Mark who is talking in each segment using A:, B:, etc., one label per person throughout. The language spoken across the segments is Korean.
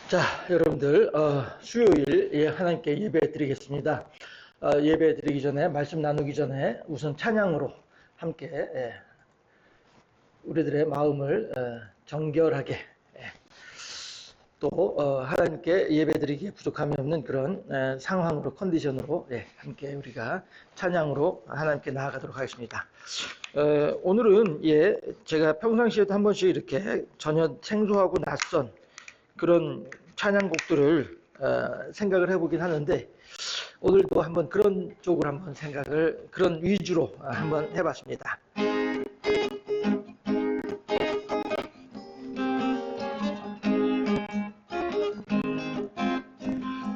A: 자, 여러분들, 수요일 하나님께 예배 드리겠습니다. 예배 드리기 전에, 말씀 나누기 전에 우선 찬양으로 함께 우리들의 마음을 정결하게 또 하나님께 예배 드리기에 부족함이 없는 그런 상황으로, 컨디션으로 함께 우리가 찬양으로 하나님께 나아가도록 하겠습니다. 오늘은 제가 평상시에도 한 번씩 이렇게 전혀 생소하고 낯선 그런 찬양곡들을 생각을 해보긴 하는데, 오늘도 한번 그런 쪽으로 한번 생각을, 그런 위주로 한번 해봤습니다.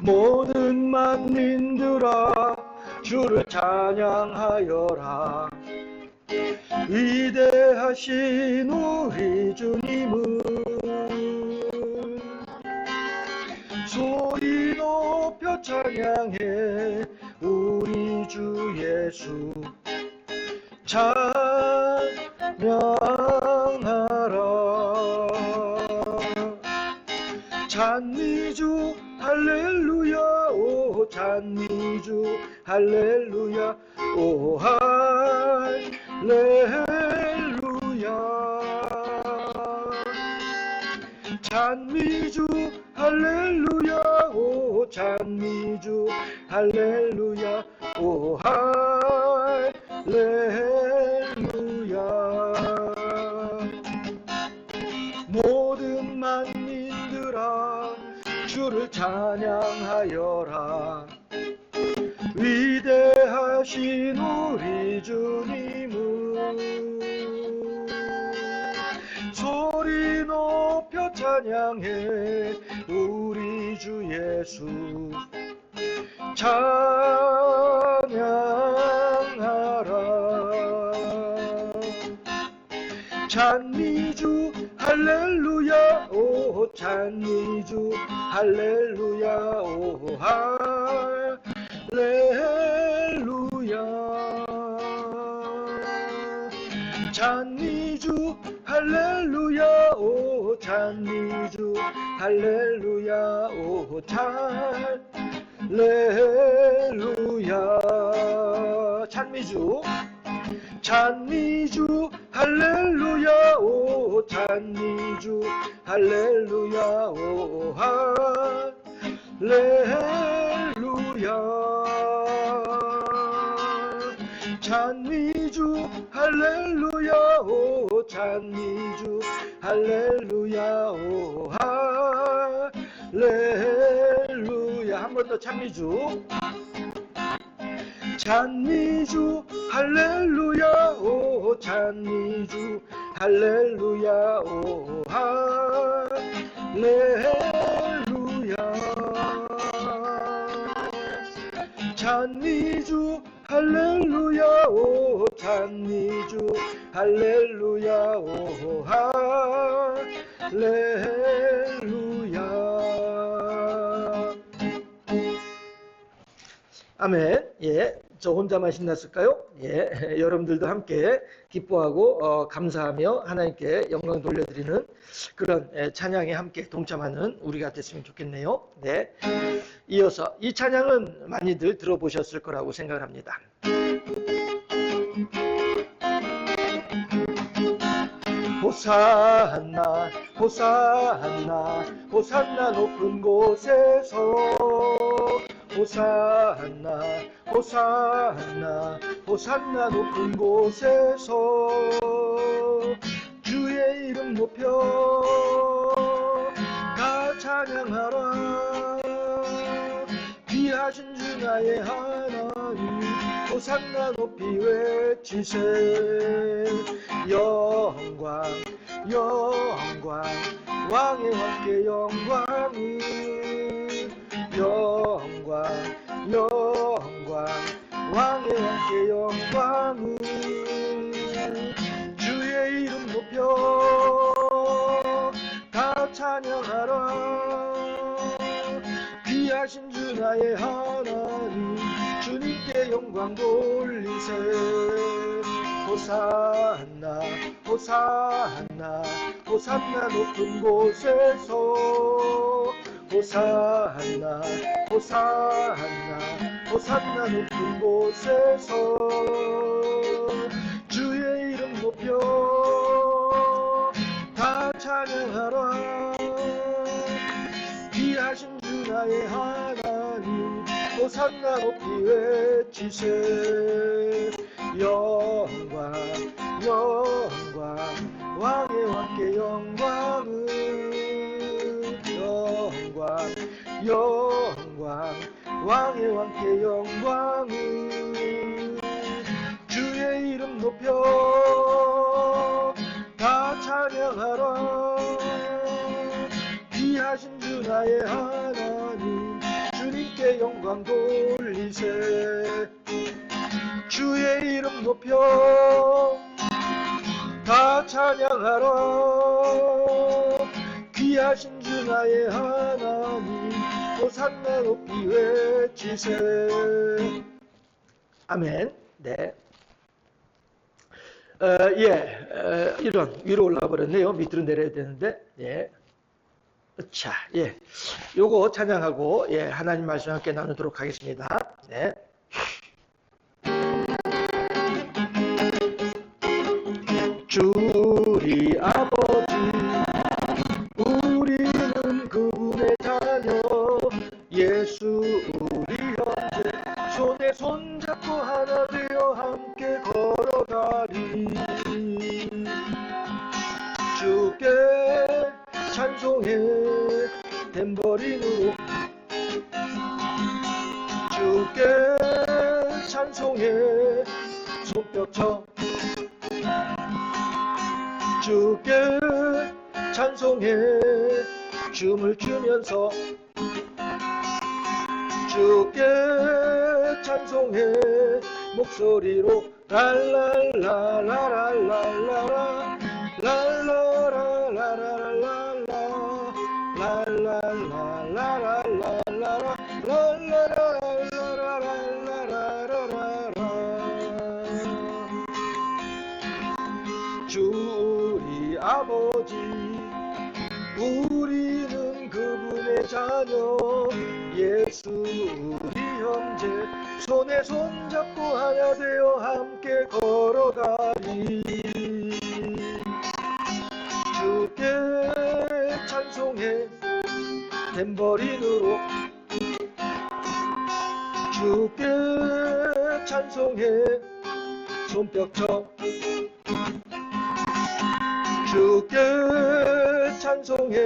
A: 모든 만민들아 주를 찬양하여라. 위대하신 우리 주님은 소리 높여 찬양해. 우리 주 예수 찬양하라. 찬미주 할렐루야, 오 찬미주 할렐루야, 오 할렐루야. 찬미주 할렐루야, 오 찬미주 할렐루야, 오 할렐루야. 모든 만민들아 주를 찬양하여라. 위대하신 우리 주님은 소리 높여 찬양해. 우리 주 예수 찬양하라. 찬미주 할렐루야, 오 찬미주 할렐루야, 오 할렐루야. 찬미주 할렐루야, 오 찬미주 할렐루야, 오 할렐루야. 찬미주 찬미주 할렐루야, 오 찬미주 할렐루야, 오 할렐루야. 찬미주 할렐루야, 오 찬미주 할렐루야, 오 할렐루야. 한 번 더 찬미주 찬미주 할렐루야, 오 찬미주 할렐루야, 오 할렐루야. 찬미주 할렐루야, 오 찬미주 할렐루야, 오 할렐루야. 아멘. 저 혼자만 신났을까요? 여러분들도 함께 기뻐하고 감사하며 하나님께 영광 돌려드리는 그런 찬양에 함께 동참하는 우리가 됐으면 좋겠네요. 이어서 이 찬양은 많이들 들어보셨을 거라고 생각을 합니다. 호산나 호산나 호산나 높은 곳에서 호산나 호산나 호산나 높은 곳에서 주의 이름 높여 다 찬양하라. 귀하신 주 나의 하나님 호산나 높이 외치세. 영광 영광 왕의 왕께 영광을 영광 영광 왕의 왕께 영광을 주의 이름 높여 다 찬양하라. 귀하신 주 나의 하나님 주님께 영광 돌리세. 호산나 호산나 호산나 높은 곳에서 호산나 호산나 호산나 높은 곳에서 주의 이름 높여 다 찬양하라. 귀하신 주 나의 하나님 호산나 높이 외치세. 영광 영광 왕의 왕께 영광은 영광 영광 왕의 왕께 영광은 주의 이름 높여 다 찬양하라. 귀하신 주 나의 하나님 주님께 영광 돌리세. 주의 이름 높여 다 찬양하라. 귀하신 주 나의 하나님 호산나 높이 외치세. 아멘. 네. 이런 위로 올라가 버렸네요. 밑으로 내려야 되는데. 예. 자, 예. 요거 찬양하고 예, 하나님 말씀 함께 나누도록 하겠습니다. 네. 주 우리 아버지 우리는 그분의 자녀 예수 우리 형제 손에 손잡고 하나 되어 함께 걸어가리. 주께 찬송해 탬버린으로 주께 찬송해 손뼉쳐 주께 찬송해 춤을 추면서 주께 찬송해 목소리로 랄랄라라랄랄라 랄라라라랄랄라 랄랄라라랄랄라 랄라라라랄랄라 주 우리 아버지 우리는 그분의 자녀 예수 우리 형제 손에 손잡고 하나 되어 함께 걸어가리. 주께 찬송해 탬버린으로 주께 찬송해 손뼉쳐 주께 찬송해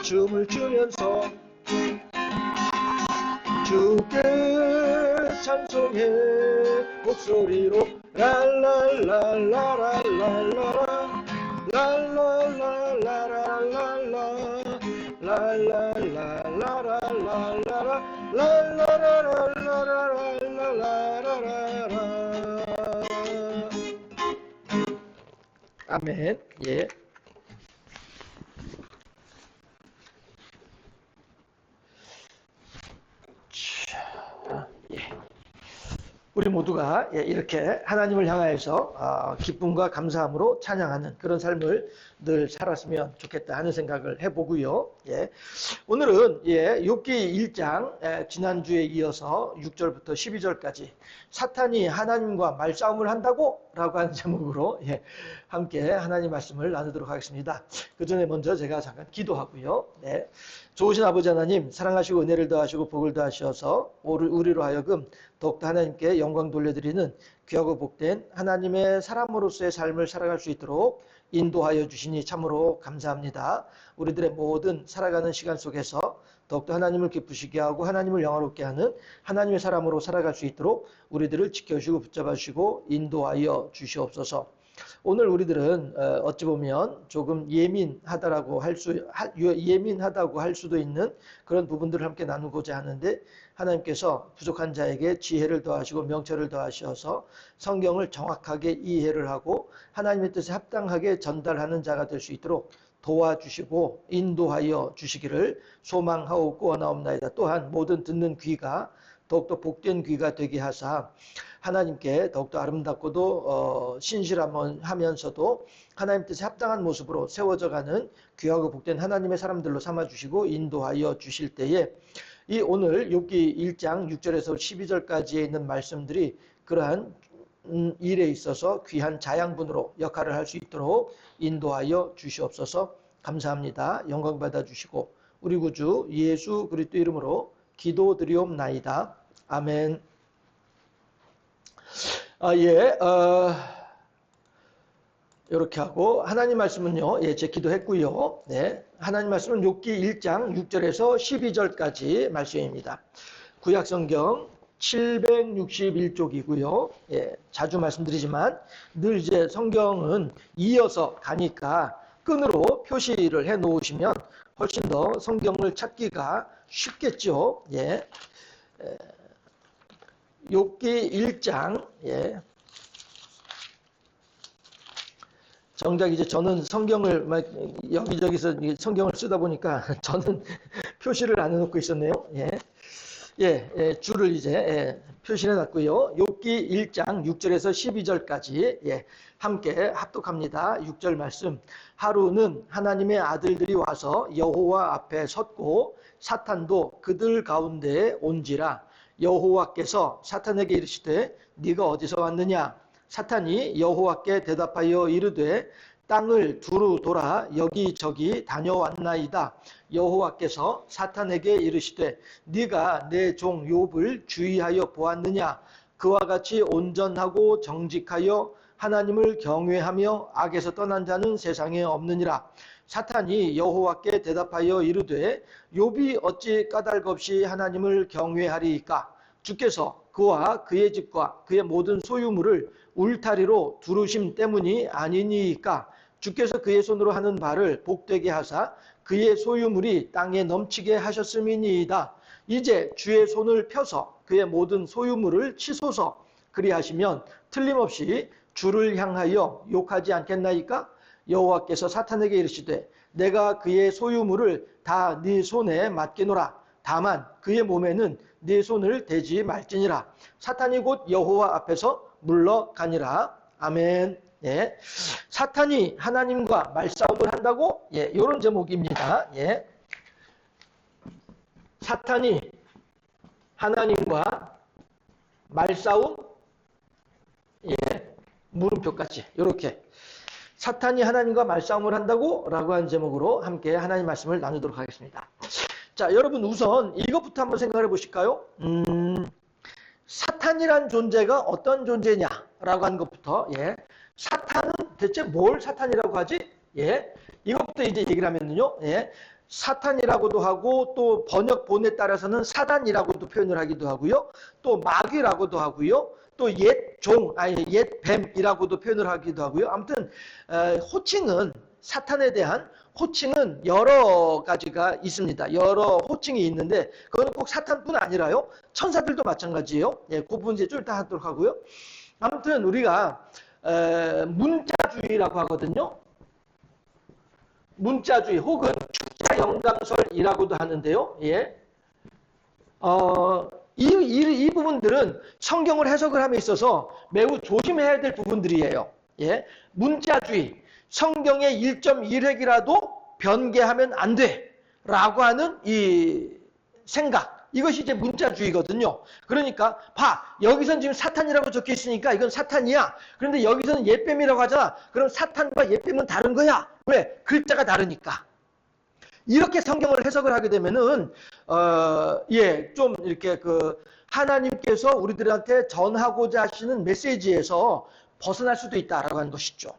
A: 춤을 추면서 주께 찬송해 목소리로 랄랄라라랄랄라 랄랄라라랄랄라 랄랄라라랄랄라 랄랄라라랄랄라. 아멘. 예. 자, 예. 우리 모두가 이렇게 하나님을 향하여서 기쁨과 감사함으로 찬양하는 그런 삶을 늘 살았으면 좋겠다 하는 생각을 해보고요. 예. 오늘은 욥기 1장 지난주에 이어서 6절부터 12절까지 사탄이 하나님과 말싸움을 한다고? 라고 하는 제목으로 함께 하나님 말씀을 나누도록 하겠습니다. 그 전에 먼저 제가 잠깐 기도하고요. 네. 좋으신 아버지 하나님 사랑하시고 은혜를 더하시고 복을 더하셔서 우리로 하여금 더욱더 하나님께 영광 돌려드리는 귀하고 복된 하나님의 사람으로서의 삶을 살아갈 수 있도록 인도하여 주시니 참으로 감사합니다. 우리들의 모든 살아가는 시간 속에서 더욱더 하나님을 기쁘시게 하고 하나님을 영화롭게 하는 하나님의 사람으로 살아갈 수 있도록 우리들을 지켜주시고 붙잡아 주시고 인도하여 주시옵소서. 오늘 우리들은 어찌 보면 조금 예민하다고 할 수도 있는 그런 부분들을 함께 나누고자 하는데 하나님께서 부족한 자에게 지혜를 더하시고 명철을 더하셔서 성경을 정확하게 이해를 하고 하나님의 뜻에 합당하게 전달하는 자가 될 수 있도록 도와주시고 인도하여 주시기를 소망하고 원하옵나이다. 또한 모든 듣는 귀가 더욱더 복된 귀가 되게 하사 하나님께 더욱더 아름답고도 신실하면서도 하나님 뜻에 합당한 모습으로 세워져가는 귀하고 복된 하나님의 사람들로 삼아주시고 인도하여 주실 때에 이 오늘 욥기 1장 6절에서 12절까지에 있는 말씀들이 그러한 일에 있어서 귀한 자양분으로 역할을 할 수 있도록 인도하여 주시옵소서. 감사합니다. 영광 받아 주시고 우리 구주 예수 그리스도 이름으로 기도드리옵나이다. 아멘. 이렇게 하고 하나님 말씀은요. 제 기도했고요. 네. 하나님 말씀은 욥기 1장 6절에서 12절까지 말씀입니다. 구약성경 761쪽이고요. 자주 말씀드리지만 늘 이제 성경은 이어서 가니까 끈으로 표시를 해 놓으시면 훨씬 더 성경을 찾기가 쉽겠죠. 욥기 1장 정작 이제 저는 성경을 막 여기저기서 성경을 쓰다 보니까 저는 표시를 안 해놓고 있었네요. 줄을 이제 표시해 놨고요. 욥기 1장 6절에서 12절까지 함께 합독합니다. 6절 말씀. 하루는 하나님의 아들들이 와서 여호와 앞에 섰고 사탄도 그들 가운데에 온지라. 여호와께서 사탄에게 이르시되 네가 어디서 왔느냐? 사탄이 여호와께 대답하여 이르되 땅을 두루 돌아 여기저기 다녀왔나이다. 여호와께서 사탄에게 이르시되 네가 내 종 욥을 주의하여 보았느냐? 그와 같이 온전하고 정직하여 하나님을 경외하며 악에서 떠난 자는 세상에 없느니라. 사탄이 여호와께 대답하여 이르되 욥이 어찌 까닭 없이 하나님을 경외하리이까? 주께서 그와 그의 집과 그의 모든 소유물을 울타리로 두르심 때문이 아니니이까? 주께서 그의 손으로 하는 바를 복되게 하사 그의 소유물이 땅에 넘치게 하셨음이니이다. 이제 주의 손을 펴서 그의 모든 소유물을 치소서. 그리하시면 틀림없이 주를 향하여 욕하지 않겠나이까? 여호와께서 사탄에게 이르시되 내가 그의 소유물을 다 네 손에 맡기노라. 다만 그의 몸에는 네 손을 대지 말지니라. 사탄이 곧 여호와 앞에서 물러가니라. 아멘. 사탄이 하나님과 말싸움을 한다고? 이런 제목입니다. 사탄이 하나님과 말싸움? 물음표까지 이렇게 사탄이 하나님과 말싸움을 한다고? 라고 한 제목으로 함께 하나님 말씀을 나누도록 하겠습니다. 자, 여러분 우선 이것부터 한번 생각해 보실까요? 사탄이란 존재가 어떤 존재냐라고 하는 것부터 사탄은 대체 뭘 사탄이라고 하지? 이것부터 이제 얘기를 하면요. 사탄이라고도 하고 또 번역본에 따라서는 사단이라고도 표현을 하기도 하고요. 또 마귀라고도 하고요. 또 옛 뱀이라고도 표현을 하기도 하고요. 아무튼 호칭은 사탄에 대한 호칭은 여러 가지가 있습니다. 여러 호칭이 있는데 그건 꼭 사탄뿐 아니라요. 천사들도 마찬가지예요. 그 부분 이제 좀 이따 하도록 하고요. 아무튼 우리가 문자주의라고 하거든요. 문자주의 혹은 축자 영감설이라고도 하는데요. 이 부분들은 성경을 해석을 함에 있어서 매우 조심해야 될 부분들이에요. 문자주의, 성경의 1.1획이라도 변개하면 안 돼 라고 하는 이 생각, 이것이 이제 문자주의거든요. 그러니까 여기서는 지금 사탄이라고 적혀 있으니까 이건 사탄이야. 그런데 여기서는 옛뱀이라고 하잖아. 그럼 사탄과 옛뱀은 다른 거야. 왜? 글자가 다르니까. 이렇게 성경을 해석을 하게 되면은 좀 이렇게 하나님께서 우리들한테 전하고자 하시는 메시지에서 벗어날 수도 있다라고 하는 것이죠.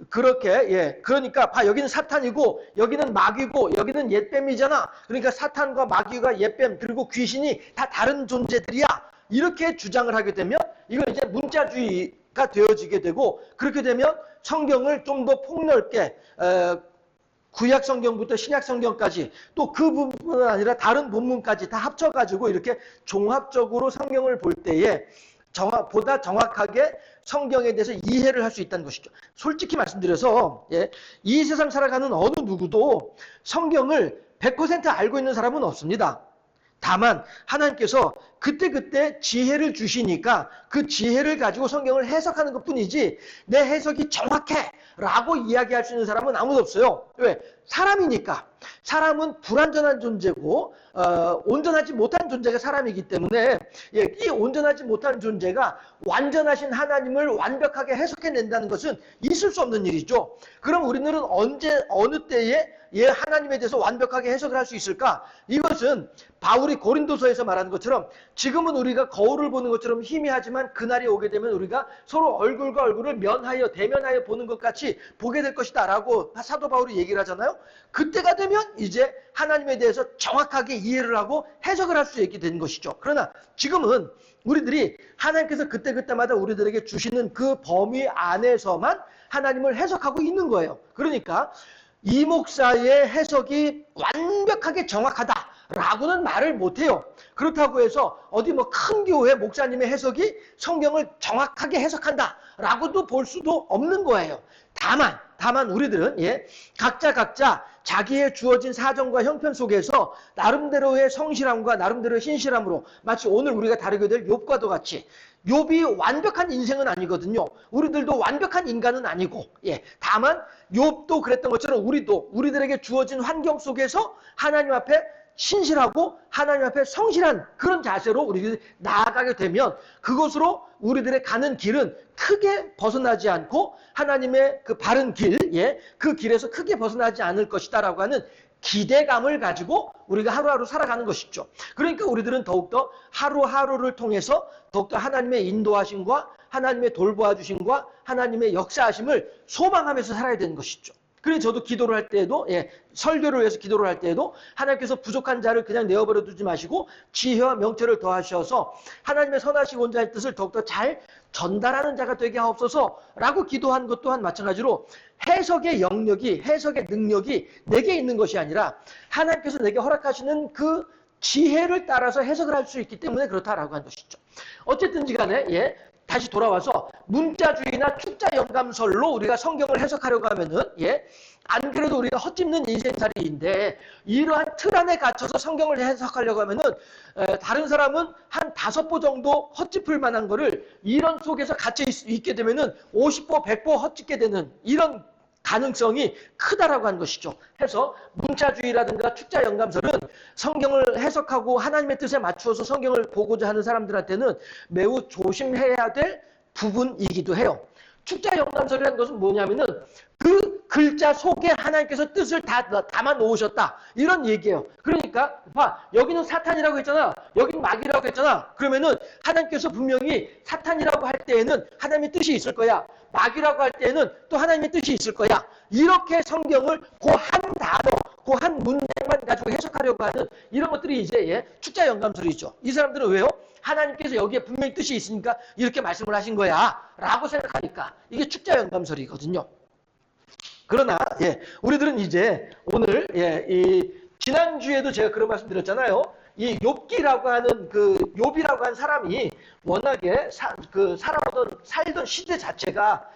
A: 그렇게 그러니까 여기는 사탄이고 여기는 마귀고 여기는 옛뱀이잖아. 그러니까 사탄과 마귀가 옛뱀 그리고 귀신이 다 다른 존재들이야. 이렇게 주장을 하게 되면 이건 이제 문자주의가 되어지게 되고, 그렇게 되면 성경을 좀 더 폭넓게 구약 성경부터 신약 성경까지 또 그 부분은 아니라 다른 본문까지 다 합쳐가지고 이렇게 종합적으로 성경을 볼 때에 보다 정확하게 성경에 대해서 이해를 할 수 있다는 것이죠. 솔직히 말씀드려서 이 세상 살아가는 어느 누구도 성경을 100% 알고 있는 사람은 없습니다. 다만 하나님께서 그때그때 지혜를 주시니까 그 지혜를 가지고 성경을 해석하는 것뿐이지 내 해석이 정확해 라고 이야기할 수 있는 사람은 아무도 없어요. 왜? 사람이니까. 사람은 불완전한 존재고 온전하지 못한 존재가 사람이기 때문에 이 온전하지 못한 존재가 완전하신 하나님을 완벽하게 해석해낸다는 것은 있을 수 없는 일이죠. 그럼 우리들은 언제 어느 때에 하나님에 대해서 완벽하게 해석을 할 수 있을까? 이것은 바울이 고린도서에서 말하는 것처럼 지금은 우리가 거울을 보는 것처럼 희미하지만 그날이 오게 되면 우리가 서로 얼굴과 얼굴을 대면하여 보는 것 같이 보게 될 것이다 라고 사도 바울이 얘기를 하잖아요. 그때가 되면 이제 하나님에 대해서 정확하게 이해를 하고 해석을 할 수 있게 되는 것이죠. 그러나 지금은 우리들이 하나님께서 그때그때마다 우리들에게 주시는 그 범위 안에서만 하나님을 해석하고 있는 거예요. 그러니까 이 목사의 해석이 완벽하게 정확하다라고는 말을 못해요. 그렇다고 해서 어디 뭐 큰 교회 목사님의 해석이 성경을 정확하게 해석한다라고도 볼 수도 없는 거예요. 다만 우리들은 각자 자기의 주어진 사정과 형편 속에서 나름대로의 성실함과 나름대로의 신실함으로 마치 오늘 우리가 다루게 될 욥과도 같이 욥이 완벽한 인생은 아니거든요. 우리들도 완벽한 인간은 아니고 다만 욥도 그랬던 것처럼 우리들에게 주어진 환경 속에서 하나님 앞에 신실하고 하나님 앞에 성실한 그런 자세로 우리들이 나아가게 되면 그것으로 우리들의 가는 길은 크게 벗어나지 않고 하나님의 그 바른 길, 그 길에서 크게 벗어나지 않을 것이다 라고 하는 기대감을 가지고 우리가 하루하루 살아가는 것이죠. 그러니까 우리들은 더욱더 하루하루를 통해서 더욱더 하나님의 인도하심과 하나님의 돌보아주심과 하나님의 역사하심을 소망하면서 살아야 되는 것이죠. 그래서 저도 기도를 할 때에도 설교를 위해서 기도를 할 때에도 하나님께서 부족한 자를 그냥 내어버려 두지 마시고 지혜와 명철을 더하셔서 하나님의 선하시고 온전한 뜻을 더욱더 잘 전달하는 자가 되게 하옵소서라고 기도한 것 또한 마찬가지로 해석의 영역이 해석의 능력이 내게 있는 것이 아니라 하나님께서 내게 허락하시는 그 지혜를 따라서 해석을 할 수 있기 때문에 그렇다라고 한 것이죠. 어쨌든지 간에 다시 돌아와서 문자주의나 축자 영감설로 우리가 성경을 해석하려고 하면은 안 그래도 우리가 헛짚는 인생살이인데 이러한 틀 안에 갇혀서 성경을 해석하려고 하면은 다른 사람은 한 5보 정도 헛짚을 만한 거를 이런 속에서 갇혀 있게 되면은 50보, 100보 헛짚게 되는 이런 가능성이 크다라고 하는 것이죠. 해서 문자주의라든가 축자 영감설은 성경을 해석하고 하나님의 뜻에 맞추어서 성경을 보고자 하는 사람들한테는 매우 조심해야 될 부분이기도 해요. 축자 영감설이라는 것은 뭐냐면은 그 글자 속에 하나님께서 뜻을 다 담아 놓으셨다 이런 얘기예요. 그러니까 여기는 사탄이라고 했잖아, 여기는 마귀라고 했잖아. 그러면은 하나님께서 분명히 사탄이라고 할 때에는 하나님의 뜻이 있을 거야, 마귀라고 할 때에는 또 하나님의 뜻이 있을 거야. 이렇게 성경을 그 한 단어, 그 한 문장만 가지고 해석하려고 하는 이런 것들이 이제 축자 영감설이죠. 이 사람들은 왜요? 하나님께서 여기에 분명히 뜻이 있으니까 이렇게 말씀을 하신 거야 라고 생각하니까 이게 축자 영감설이거든요. 그러나 우리들은 이제 오늘 이 지난주에도 제가 그런 말씀 드렸잖아요. 이 욥기라고 하는 그 욥이라고 한 사람이 워낙에 살던 시대 자체가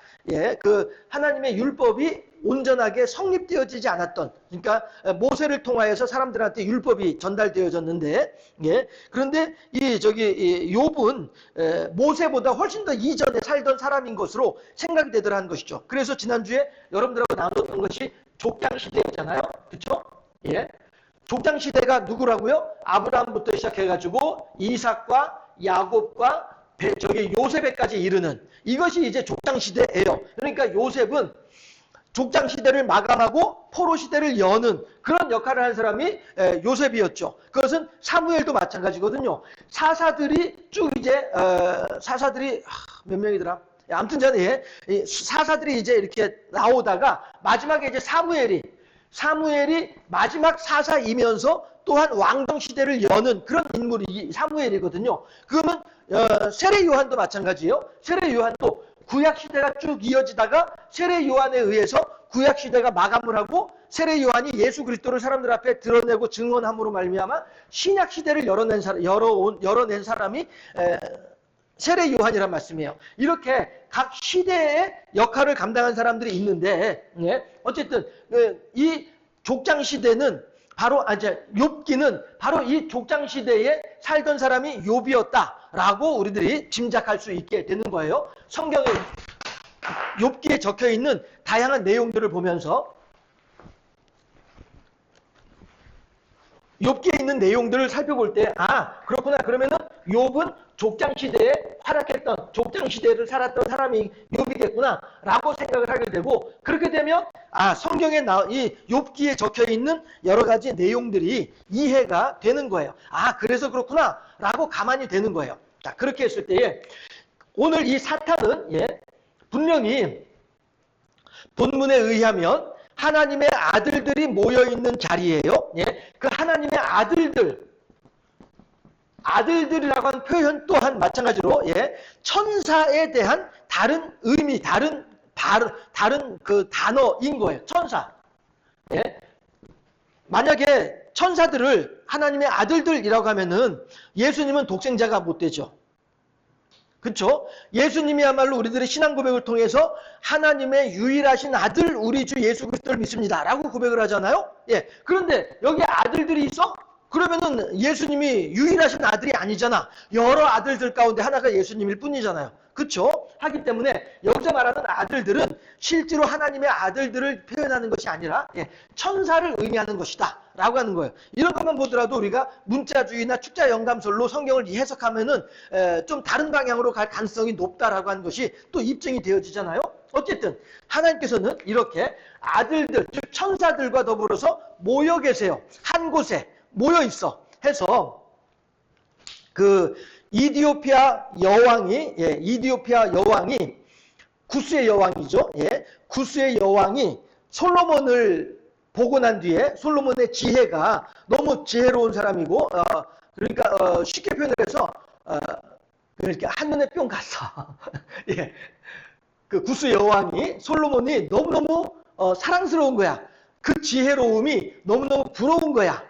A: 그 하나님의 율법이 온전하게 성립되어지지 않았던, 그러니까 모세를 통하여서 사람들한테 율법이 전달되어졌는데 그런데 이 욥은 모세보다 훨씬 더 이전에 살던 사람인 것으로 생각이 되더라는 것이죠. 그래서 지난주에 여러분들하고 나눴던 것이 족장 시대였잖아요. 그렇죠? 족장 시대가 누구라고요? 아브라함부터 시작해가지고 이삭과 야곱과 요셉에까지 이르는 이것이 이제 족장 시대예요. 그러니까 요셉은 족장 시대를 마감하고 포로 시대를 여는 그런 역할을 한 사람이 요셉이었죠. 그것은 사무엘도 마찬가지거든요. 사사들이 쭉 이제 사사들이 몇 명이더라? 아무튼 전에 사사들이 이제 이렇게 나오다가 마지막에 이제 사무엘이 마지막 사사이면서 또한 왕정 시대를 여는 그런 인물이 사무엘이거든요. 그러면 세례 요한도 마찬가지예요. 세례 요한도 구약 시대가 쭉 이어지다가 세례 요한에 의해서 구약 시대가 마감을 하고 세례 요한이 예수 그리스도를 사람들 앞에 드러내고 증언함으로 말미암아 신약 시대를 열어낸 사람이 세례 요한이란 말씀이에요. 이렇게 각 시대의 역할을 감당한 사람들이 있는데 어쨌든 이 족장 시대는 바로 이제 욥기는 바로 이 족장 시대에 살던 사람이 욥이었다라고 우리들이 짐작할 수 있게 되는 거예요. 성경에 욥기에 적혀 있는 다양한 내용들을 보면서 욥기에 있는 내용들을 살펴볼 때, 아, 그렇구나. 그러면은 욥은 족장 시대에 활약했던, 족장 시대를 살았던 사람이 욥이겠구나 라고 생각을 하게 되고, 그렇게 되면 아, 성경에 이 욥기에 적혀 있는 여러 가지 내용들이 이해가 되는 거예요. 아, 그래서 그렇구나 라고 가만히 되는 거예요. 자, 그렇게 했을 때에 오늘 이 사탄은 분명히 본문에 의하면 하나님의 아들들이 모여있는 자리예요. 그 하나님의 아들들이라고 하는 표현 또한 마찬가지로 천사에 대한 다른 의미, 다른 그 단어인 거예요. 천사. 만약에 천사들을 하나님의 아들들이라고 하면은 예수님은 독생자가 못 되죠. 그렇죠? 예수님이야말로 우리들의 신앙 고백을 통해서 하나님의 유일하신 아들 우리 주 예수 그리스도를 믿습니다 라고 고백을 하잖아요. 그런데 여기 아들들이 있어? 그러면은 예수님이 유일하신 아들이 아니잖아. 여러 아들들 가운데 하나가 예수님일 뿐이잖아요. 그렇죠? 하기 때문에 여기서 말하는 아들들은 실제로 하나님의 아들들을 표현하는 것이 아니라 천사를 의미하는 것이다 라고 하는 거예요. 이런 것만 보더라도 우리가 문자주의나 축자 영감설로 성경을 해석하면은 좀 다른 방향으로 갈 가능성이 높다라고 하는 것이 또 입증이 되어지잖아요. 어쨌든 하나님께서는 이렇게 아들들, 즉 천사들과 더불어서 모여 계세요. 한 곳에 모여 있어 해서 그 이디오피아 여왕이 구스의 여왕이죠. 구스의 여왕이 솔로몬을 보고 난 뒤에 솔로몬의 지혜가 너무 지혜로운 사람이고 그러니까 쉽게 표현을 해서 그러니까 한눈에 뿅 갔어. 그 구스 여왕이 솔로몬이 너무너무 사랑스러운 거야. 그 지혜로움이 너무너무 부러운 거야.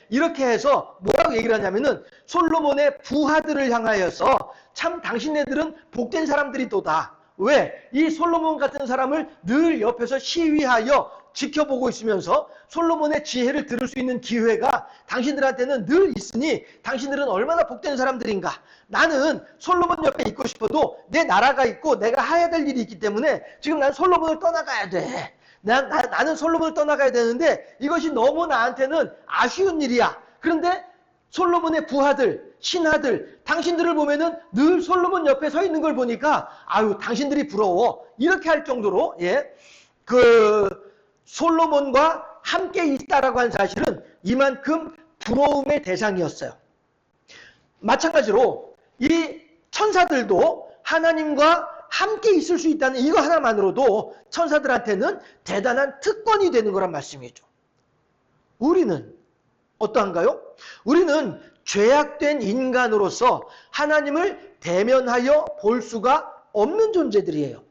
A: 이렇게 해서 뭐라고 얘기를 하냐면은 솔로몬의 부하들을 향하여서 참 당신네들은 복된 사람들이도다. 왜? 이 솔로몬 같은 사람을 늘 옆에서 시위하여 지켜보고 있으면서 솔로몬의 지혜를 들을 수 있는 기회가 당신들한테는 늘 있으니 당신들은 얼마나 복된 사람들인가. 나는 솔로몬 옆에 있고 싶어도 내 나라가 있고 내가 해야 될 일이 있기 때문에 지금 난 솔로몬을 떠나가야 돼. 나는 솔로몬을 떠나가야 되는데 이것이 너무 나한테는 아쉬운 일이야. 그런데 솔로몬의 부하들, 신하들, 당신들을 보면은 늘 솔로몬 옆에 서 있는 걸 보니까 아유, 당신들이 부러워. 이렇게 할 정도로 그 솔로몬과 함께 있다라고 하는 사실은 이만큼 부러움의 대상이었어요. 마찬가지로 이 천사들도 하나님과 함께 있을 수 있다는 이거 하나만으로도 천사들한테는 대단한 특권이 되는 거란 말씀이죠. 우리는 어떠한가요? 우리는 죄악된 인간으로서 하나님을 대면하여 볼 수가 없는 존재들이에요.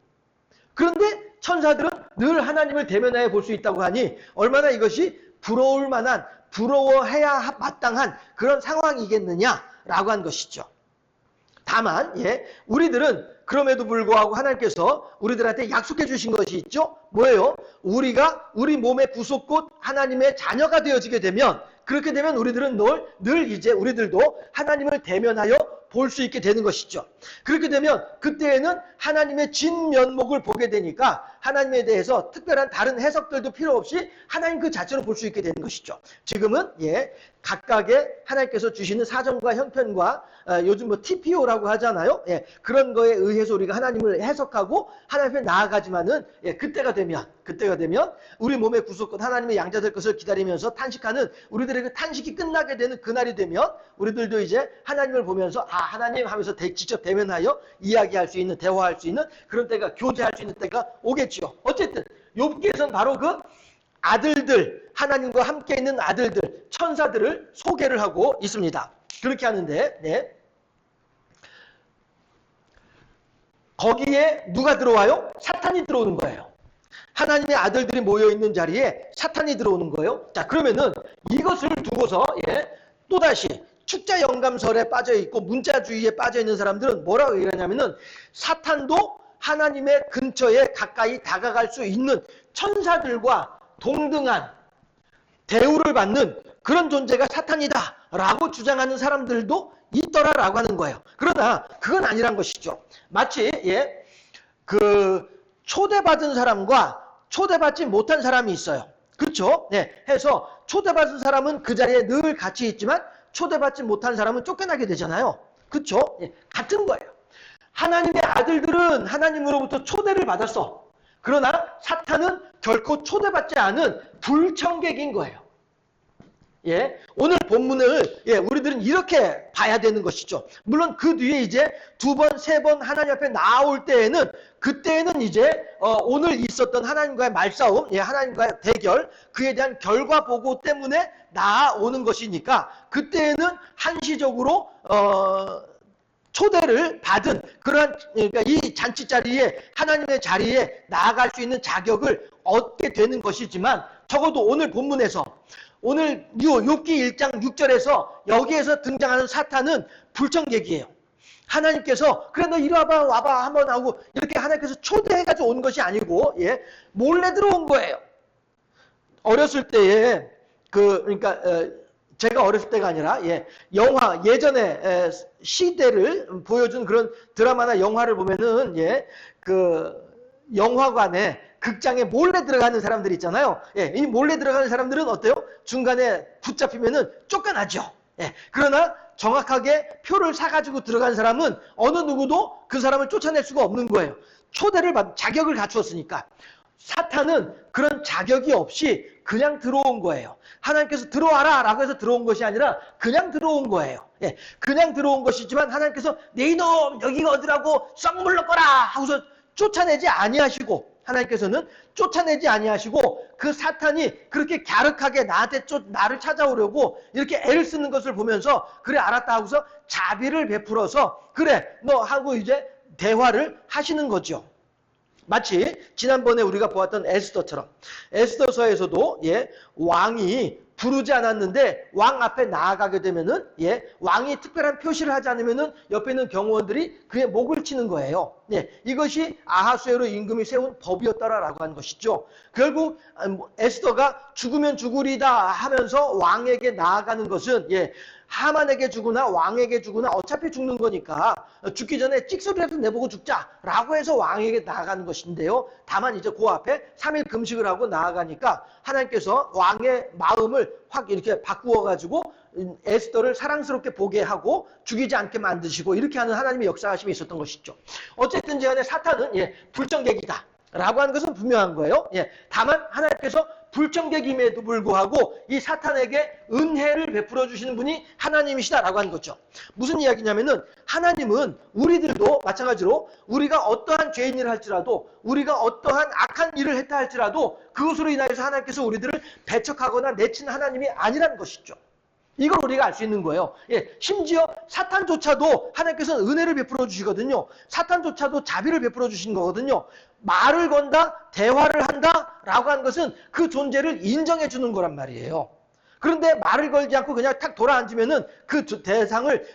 A: 그런데 천사들은 늘 하나님을 대면하여 볼 수 있다고 하니 얼마나 이것이 부러울 만한, 부러워해야 마땅한 그런 상황이겠느냐라고 한 것이죠. 다만 우리들은 그럼에도 불구하고 하나님께서 우리들한테 약속해 주신 것이 있죠. 뭐예요? 우리가 우리 몸의 부속곧 하나님의 자녀가 되어지게 되면, 그렇게 되면 우리들은 늘 이제 우리들도 하나님을 대면하여 볼 수 있게 되는 것이죠. 그렇게 되면 그때에는 하나님의 진면목을 보게 되니까 하나님에 대해서 특별한 다른 해석들도 필요 없이 하나님 그 자체로 볼 수 있게 되는 것이죠. 지금은 각각의 하나님께서 주시는 사정과 형편과 요즘 뭐 TPO라고 하잖아요. 그런 거에 의해서 우리가 하나님을 해석하고 하나님 앞에 나아가지만은 그때가 되면 우리 몸의 구속권 하나님의 양자될 것을 기다리면서 탄식하는 우리들의 그 탄식이 끝나게 되는 그날이 되면 우리들도 이제 하나님을 보면서 아, 하나님 하면서 직접 대면하여 이야기할 수 있는, 대화할 수 있는 그런 때가, 교제할 수 있는 때가 오겠죠. 어쨌든 욥기에서는 바로 그 아들들, 하나님과 함께 있는 아들들, 천사들을 소개를 하고 있습니다. 그렇게 하는데 거기에 누가 들어와요? 사탄이 들어오는 거예요. 하나님의 아들들이 모여있는 자리에 사탄이 들어오는 거예요. 자, 그러면은 이것을 두고서 또다시 축자 영감설에 빠져있고 문자주의에 빠져있는 사람들은 뭐라고 얘기하냐면은 사탄도 하나님의 근처에 가까이 다가갈 수 있는 천사들과 동등한 대우를 받는 그런 존재가 사탄이다라고 주장하는 사람들도 있더라라고 하는 거예요. 그러나 그건 아니란 것이죠. 마치 그 초대받은 사람과 초대받지 못한 사람이 있어요. 그렇죠? 해서 초대받은 사람은 그 자리에 늘 같이 있지만 초대받지 못한 사람은 쫓겨나게 되잖아요. 그렇죠? 같은 거예요. 하나님의 아들들은 하나님으로부터 초대를 받았어. 그러나 사탄은 결코 초대받지 않은 불청객인 거예요. 오늘 본문을 우리들은 이렇게 봐야 되는 것이죠. 물론 그 뒤에 이제 두 번, 세 번 하나님 앞에 나올 때에는 그때는 이제 오늘 있었던 하나님과의 말싸움, 하나님과의 대결, 그에 대한 결과 보고 때문에 나오는 것이니까 그때는 한시적으로 초대를 받은 그러한, 그러니까 이 잔치 자리에 하나님의 자리에 나아갈 수 있는 자격을 얻게 되는 것이지만 적어도 오늘 본문에서 오늘 욥기 1장 6절에서 여기에서 등장하는 사탄은 불청객이에요. 하나님께서 그래 너 이리 와봐 와봐 한번 하고 이렇게 하나님께서 초대해가지고 온 것이 아니고 몰래 들어온 거예요. 어렸을 때에 그러니까 제가 어렸을 때가 아니라 영화 예전에 시대를 보여준 그런 드라마나 영화를 보면은 그 영화관에 극장에 몰래 들어가는 사람들이 있잖아요. 이 몰래 들어가는 사람들은 어때요? 중간에 붙잡히면은 쫓겨나죠. 그러나 정확하게 표를 사가지고 들어간 사람은 어느 누구도 그 사람을 쫓아낼 수가 없는 거예요. 초대를 받은 자격을 갖추었으니까. 사탄은 그런 자격이 없이 그냥 들어온 거예요. 하나님께서 들어와라 라고 해서 들어온 것이 아니라 그냥 들어온 거예요. 그냥 들어온 것이지만 하나님께서 네 이놈 여기가 어디라고 썩 물러거라 하고서 쫓아내지 아니하시고 하나님께서는 쫓아내지 아니하시고 그 사탄이 그렇게 갸륵하게 나를 찾아오려고 이렇게 애를 쓰는 것을 보면서 그래 알았다 하고서 자비를 베풀어서 그래 너 하고 이제 대화를 하시는 거죠. 마치 지난번에 우리가 보았던 에스더처럼 에스더서에서도 왕이 부르지 않았는데 왕 앞에 나아가게 되면은 왕이 특별한 표시를 하지 않으면은 옆에 있는 경호원들이 그의 목을 치는 거예요. 이것이 아하수에로 임금이 세운 법이었더라라고 하는 것이죠. 결국 에스더가 죽으면 죽으리다 하면서 왕에게 나아가는 것은 하만에게 주거나 왕에게 주거나 어차피 죽는 거니까 죽기 전에 찍소리라도 내보고 죽자라고 해서 왕에게 나아가는 것인데요. 다만 이제 그 앞에 3일 금식을 하고 나아가니까 하나님께서 왕의 마음을 확 이렇게 바꾸어가지고 에스더를 사랑스럽게 보게 하고 죽이지 않게 만드시고 이렇게 하는 하나님의 역사하심이 있었던 것이죠. 어쨌든 간에 사탄은 불청객이다 라고 하는 것은 분명한 거예요. 다만 하나님께서 불청객임에도 불구하고 이 사탄에게 은혜를 베풀어 주시는 분이 하나님이시다라고 하는 거죠. 무슨 이야기냐면은 하나님은 우리들도 마찬가지로 우리가 어떠한 죄인 일을 할지라도 우리가 어떠한 악한 일을 했다 할지라도 그것으로 인하여서 하나님께서 우리들을 배척하거나 내치는 하나님이 아니라는 것이죠. 이걸 우리가 알 수 있는 거예요. 심지어 사탄조차도 하나님께서는 은혜를 베풀어 주시거든요. 사탄조차도 자비를 베풀어 주신 거거든요. 말을 건다, 대화를 한다 라고 하는 것은 그 존재를 인정해 주는 거란 말이에요. 그런데 말을 걸지 않고 그냥 탁 돌아앉으면은 그 대상을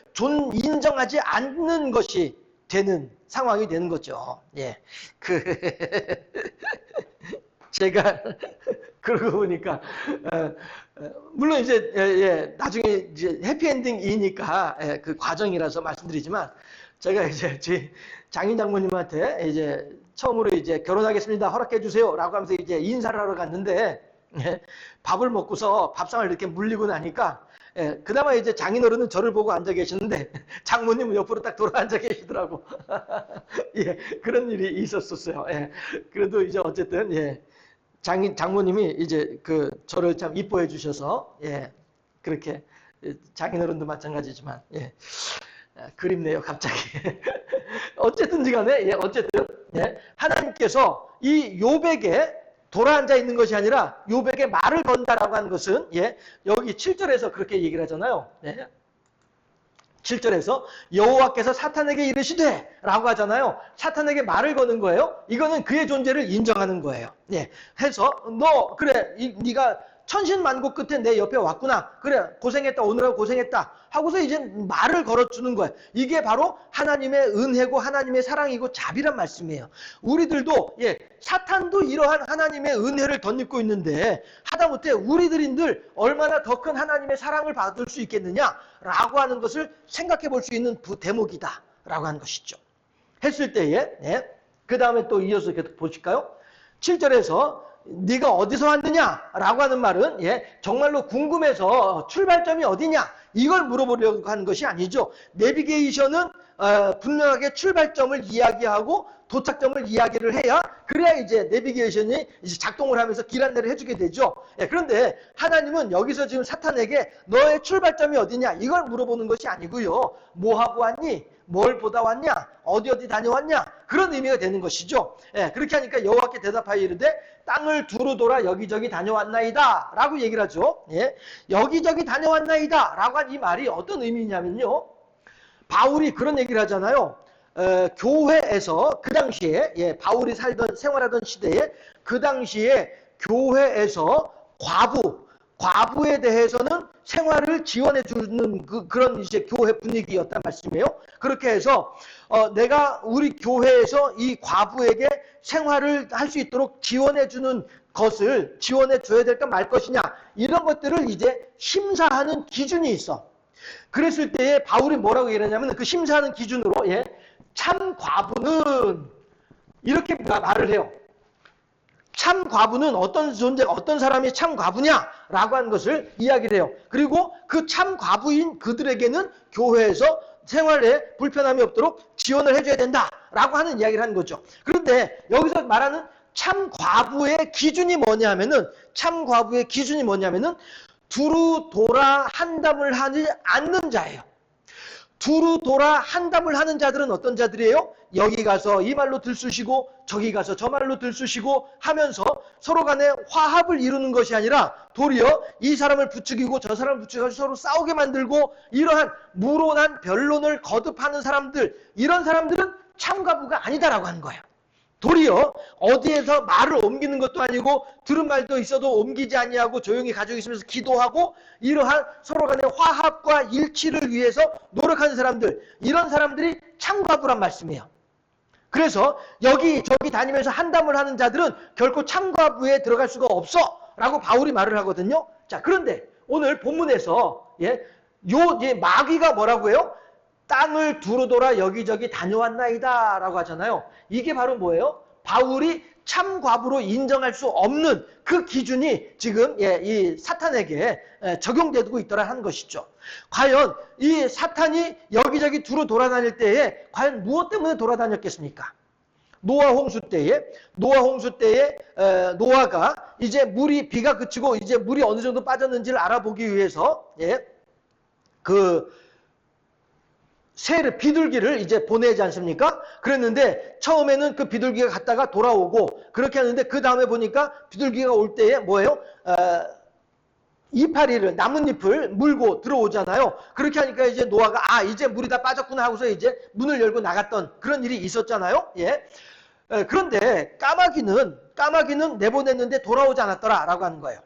A: 인정하지 않는 것이 되는 상황이 되는 거죠. 제가 그러고 보니까 물론 이제 나중에 이제 해피엔딩이니까 그 과정이라서 말씀드리지만 제가 이제 저희 장인 장모님한테 이제 처음으로 이제 결혼하겠습니다 허락해 주세요라고 하면서 이제 인사를 하러 갔는데 밥을 먹고서 밥상을 이렇게 물리고 나니까 그나마 이제 장인어른은 저를 보고 앉아 계시는데 장모님은 옆으로 딱 돌아 앉아 계시더라고. 그런 일이 있었어요. 그래도 이제 어쨌든 장모님이 이제 그 저를 참 이뻐해 주셔서 그렇게 장인어른도 마찬가지지만 그립네요 갑자기. 어쨌든지 간에 어쨌든 하나님께서 이 욥에게 돌아앉아 있는 것이 아니라 욥에게 말을 건다라고 하는 것은 여기 7절에서 그렇게 얘기를 하잖아요. 7절에서 여호와께서 사탄에게 이르시되 라고 하잖아요. 사탄에게 말을 거는 거예요. 이거는 그의 존재를 인정하는 거예요. 해서 너 그래 네가 천신만고 끝에 내 옆에 왔구나. 그래, 고생했다. 오늘하고 고생했다. 하고서 이제 말을 걸어주는 거예요. 이게 바로 하나님의 은혜고 하나님의 사랑이고 자비란 말씀이에요. 우리들도 사탄도 이러한 하나님의 은혜를 덧입고 있는데 하다못해 우리들인들 얼마나 더 큰 하나님의 사랑을 받을 수 있겠느냐라고 하는 것을 생각해 볼 수 있는 대목이다 라고 하는 것이죠. 했을 때에 그 다음에 또 이어서 계속 보실까요? 7절에서 네가 어디서 왔느냐라고 하는 말은 정말로 궁금해서 출발점이 어디냐 이걸 물어보려고 하는 것이 아니죠. 내비게이션은 분명하게 출발점을 이야기하고 도착점을 이야기를 해야 그래야 이제 내비게이션이 이제 작동을 하면서 길 안내를 해주게 되죠. 그런데 하나님은 여기서 지금 사탄에게 너의 출발점이 어디냐 이걸 물어보는 것이 아니고요. 뭐 하고 왔니? 뭘 보다 왔냐? 어디 다녀왔냐? 그런 의미가 되는 것이죠. 그렇게 하니까 여호와께 대답하여 이르되 땅을 두루 돌아 여기저기 다녀왔나이다 라고 얘기를 하죠. 여기저기 다녀왔나이다 라고 한 이 말이 어떤 의미냐면요. 바울이 그런 얘기를 하잖아요. 교회에서 그 당시에 바울이 생활하던 시대에 그 당시에 교회에서 과부에 대해서는 생활을 지원해 주는 그런 이제 교회 분위기였단 말씀이에요. 그렇게 해서 내가 우리 교회에서 이 과부에게 생활을 할 수 있도록 지원해 주는 것을 지원해 줘야 될까 말 것이냐 이런 것들을 이제 심사하는 기준이 있어. 그랬을 때에 바울이 뭐라고 얘기하냐면 그 심사하는 기준으로 참 과부는 이렇게 말을 해요. 참 과부는 어떤 존재, 어떤 사람이 참 과부냐라고 하는 것을 이야기를 해요. 그리고 그 참 과부인 그들에게는 교회에서 생활에 불편함이 없도록 지원을 해줘야 된다라고 하는 이야기를 하는 거죠. 그런데 여기서 말하는 참 과부의 기준이 뭐냐면은 두루 돌아 한담을 하지 않는 자예요. 두루 돌아 한담을 하는 자들은 어떤 자들이에요? 여기 가서 이 말로 들쑤시고 저기 가서 저 말로 들쑤시고 하면서 서로 간에 화합을 이루는 것이 아니라 도리어 이 사람을 부추기고 저 사람을 부추기고 서로 싸우게 만들고 이러한 무론한 변론을 거듭하는 사람들, 이런 사람들은 참과부가 아니다라고 하는 거예요. 도리어 어디에서 말을 옮기는 것도 아니고 들은 말도 있어도 옮기지 아니하고 조용히 가지고 있으면서 기도하고 이러한 서로 간의 화합과 일치를 위해서 노력하는 사람들, 이런 사람들이 참과부란 말씀이에요. 그래서 여기 저기 다니면서 한담을 하는 자들은 결코 참과부에 들어갈 수가 없어 라고 바울이 말을 하거든요. 자, 그런데 오늘 본문에서 마귀가 뭐라고 해요? 땅을 두루 돌아 여기저기 다녀왔나이다 라고 하잖아요. 이게 바로 뭐예요? 바울이 참과부로 인정할 수 없는 그 기준이 지금 이 사탄에게 적용되고 있더라 하는 것이죠. 과연 이 사탄이 여기저기 두루 돌아다닐 때에 과연 무엇 때문에 돌아다녔겠습니까? 노아 홍수 때에 노아가 이제 비가 그치고 이제 물이 어느 정도 빠졌는지를 알아보기 위해서 비둘기를 이제 보내지 않습니까? 그랬는데 처음에는 그 비둘기가 갔다가 돌아오고 그렇게 하는데 그 다음에 보니까 비둘기가 올 때에 뭐예요? 이파리를 나뭇잎을 물고 들어오잖아요. 그렇게 하니까 이제 노아가 이제 물이 다 빠졌구나 하고서 이제 문을 열고 나갔던 그런 일이 있었잖아요. 그런데 까마귀는 내보냈는데 돌아오지 않았더라라고 하는 거예요.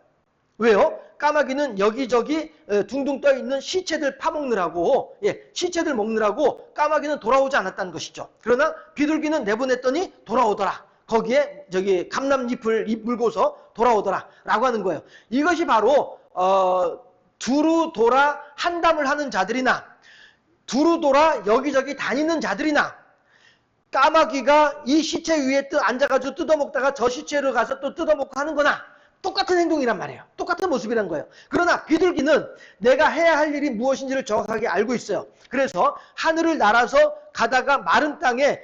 A: 왜요? 까마귀는 여기저기 둥둥 떠있는 시체들 파먹느라고 시체들 먹느라고 까마귀는 돌아오지 않았다는 것이죠. 그러나 비둘기는 내보냈더니 돌아오더라. 거기에 감람잎을 물고서 돌아오더라 라고 하는 거예요. 이것이 바로 두루 돌아 한담을 하는 자들이나 두루 돌아 여기저기 다니는 자들이나 까마귀가 이 시체 위에 앉아가지고 뜯어먹다가 저 시체로 가서 또 뜯어먹고 하는 거나 똑같은 행동이란 말이에요. 똑같은 모습이란 거예요. 그러나 비둘기는 내가 해야 할 일이 무엇인지를 정확하게 알고 있어요. 그래서 하늘을 날아서 가다가 마른 땅에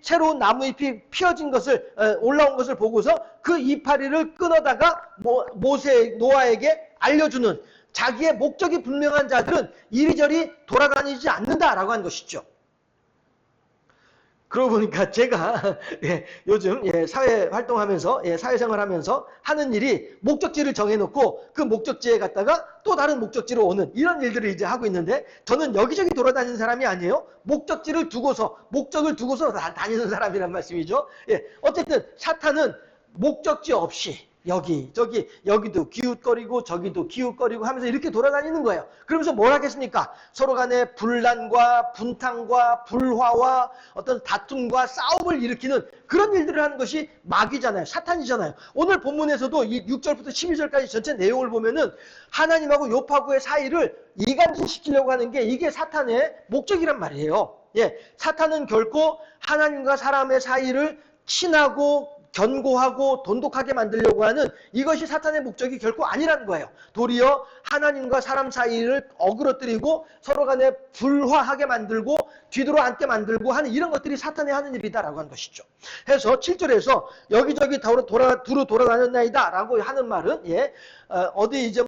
A: 새로운 나무잎이 피어진 것을 올라온 것을 보고서 그 이파리를 끊어다가 노아에게 알려주는 자기의 목적이 분명한 자들은 이리저리 돌아다니지 않는다라고 하는 것이죠. 그러고 보니까 제가 요즘 사회 활동하면서 사회생활하면서 하는 일이 목적지를 정해놓고 그 목적지에 갔다가 또 다른 목적지로 오는 이런 일들을 이제 하고 있는데 저는 여기저기 돌아다니는 사람이 아니에요. 목적을 두고서 다니는 사람이란 말씀이죠. 어쨌든 사탄은 목적지 없이 여기도 기웃거리고 저기도 기웃거리고 하면서 이렇게 돌아다니는 거예요. 그러면서 뭘 하겠습니까? 서로 간에 분란과 분탕과 불화와 어떤 다툼과 싸움을 일으키는 그런 일들을 하는 것이 마귀잖아요. 사탄이잖아요. 오늘 본문에서도 이 6절부터 12절까지 전체 내용을 보면은 하나님하고 욥하고의 사이를 이간질시키려고 하는 게 이게 사탄의 목적이란 말이에요. 예, 사탄은 결코 하나님과 사람의 사이를 친하고 견고하고 돈독하게 만들려고 하는 이것이 사탄의 목적이 결코 아니라는 거예요. 도리어 하나님과 사람 사이를 어그러뜨리고 서로 간에 불화하게 만들고 뒤돌아 앉게 만들고 하는 이런 것들이 사탄이 하는 일이다라고 하는 것이죠. 해서 7절에서 여기저기 두루 돌아다녔나이다 라고 하는 말은 어디 이제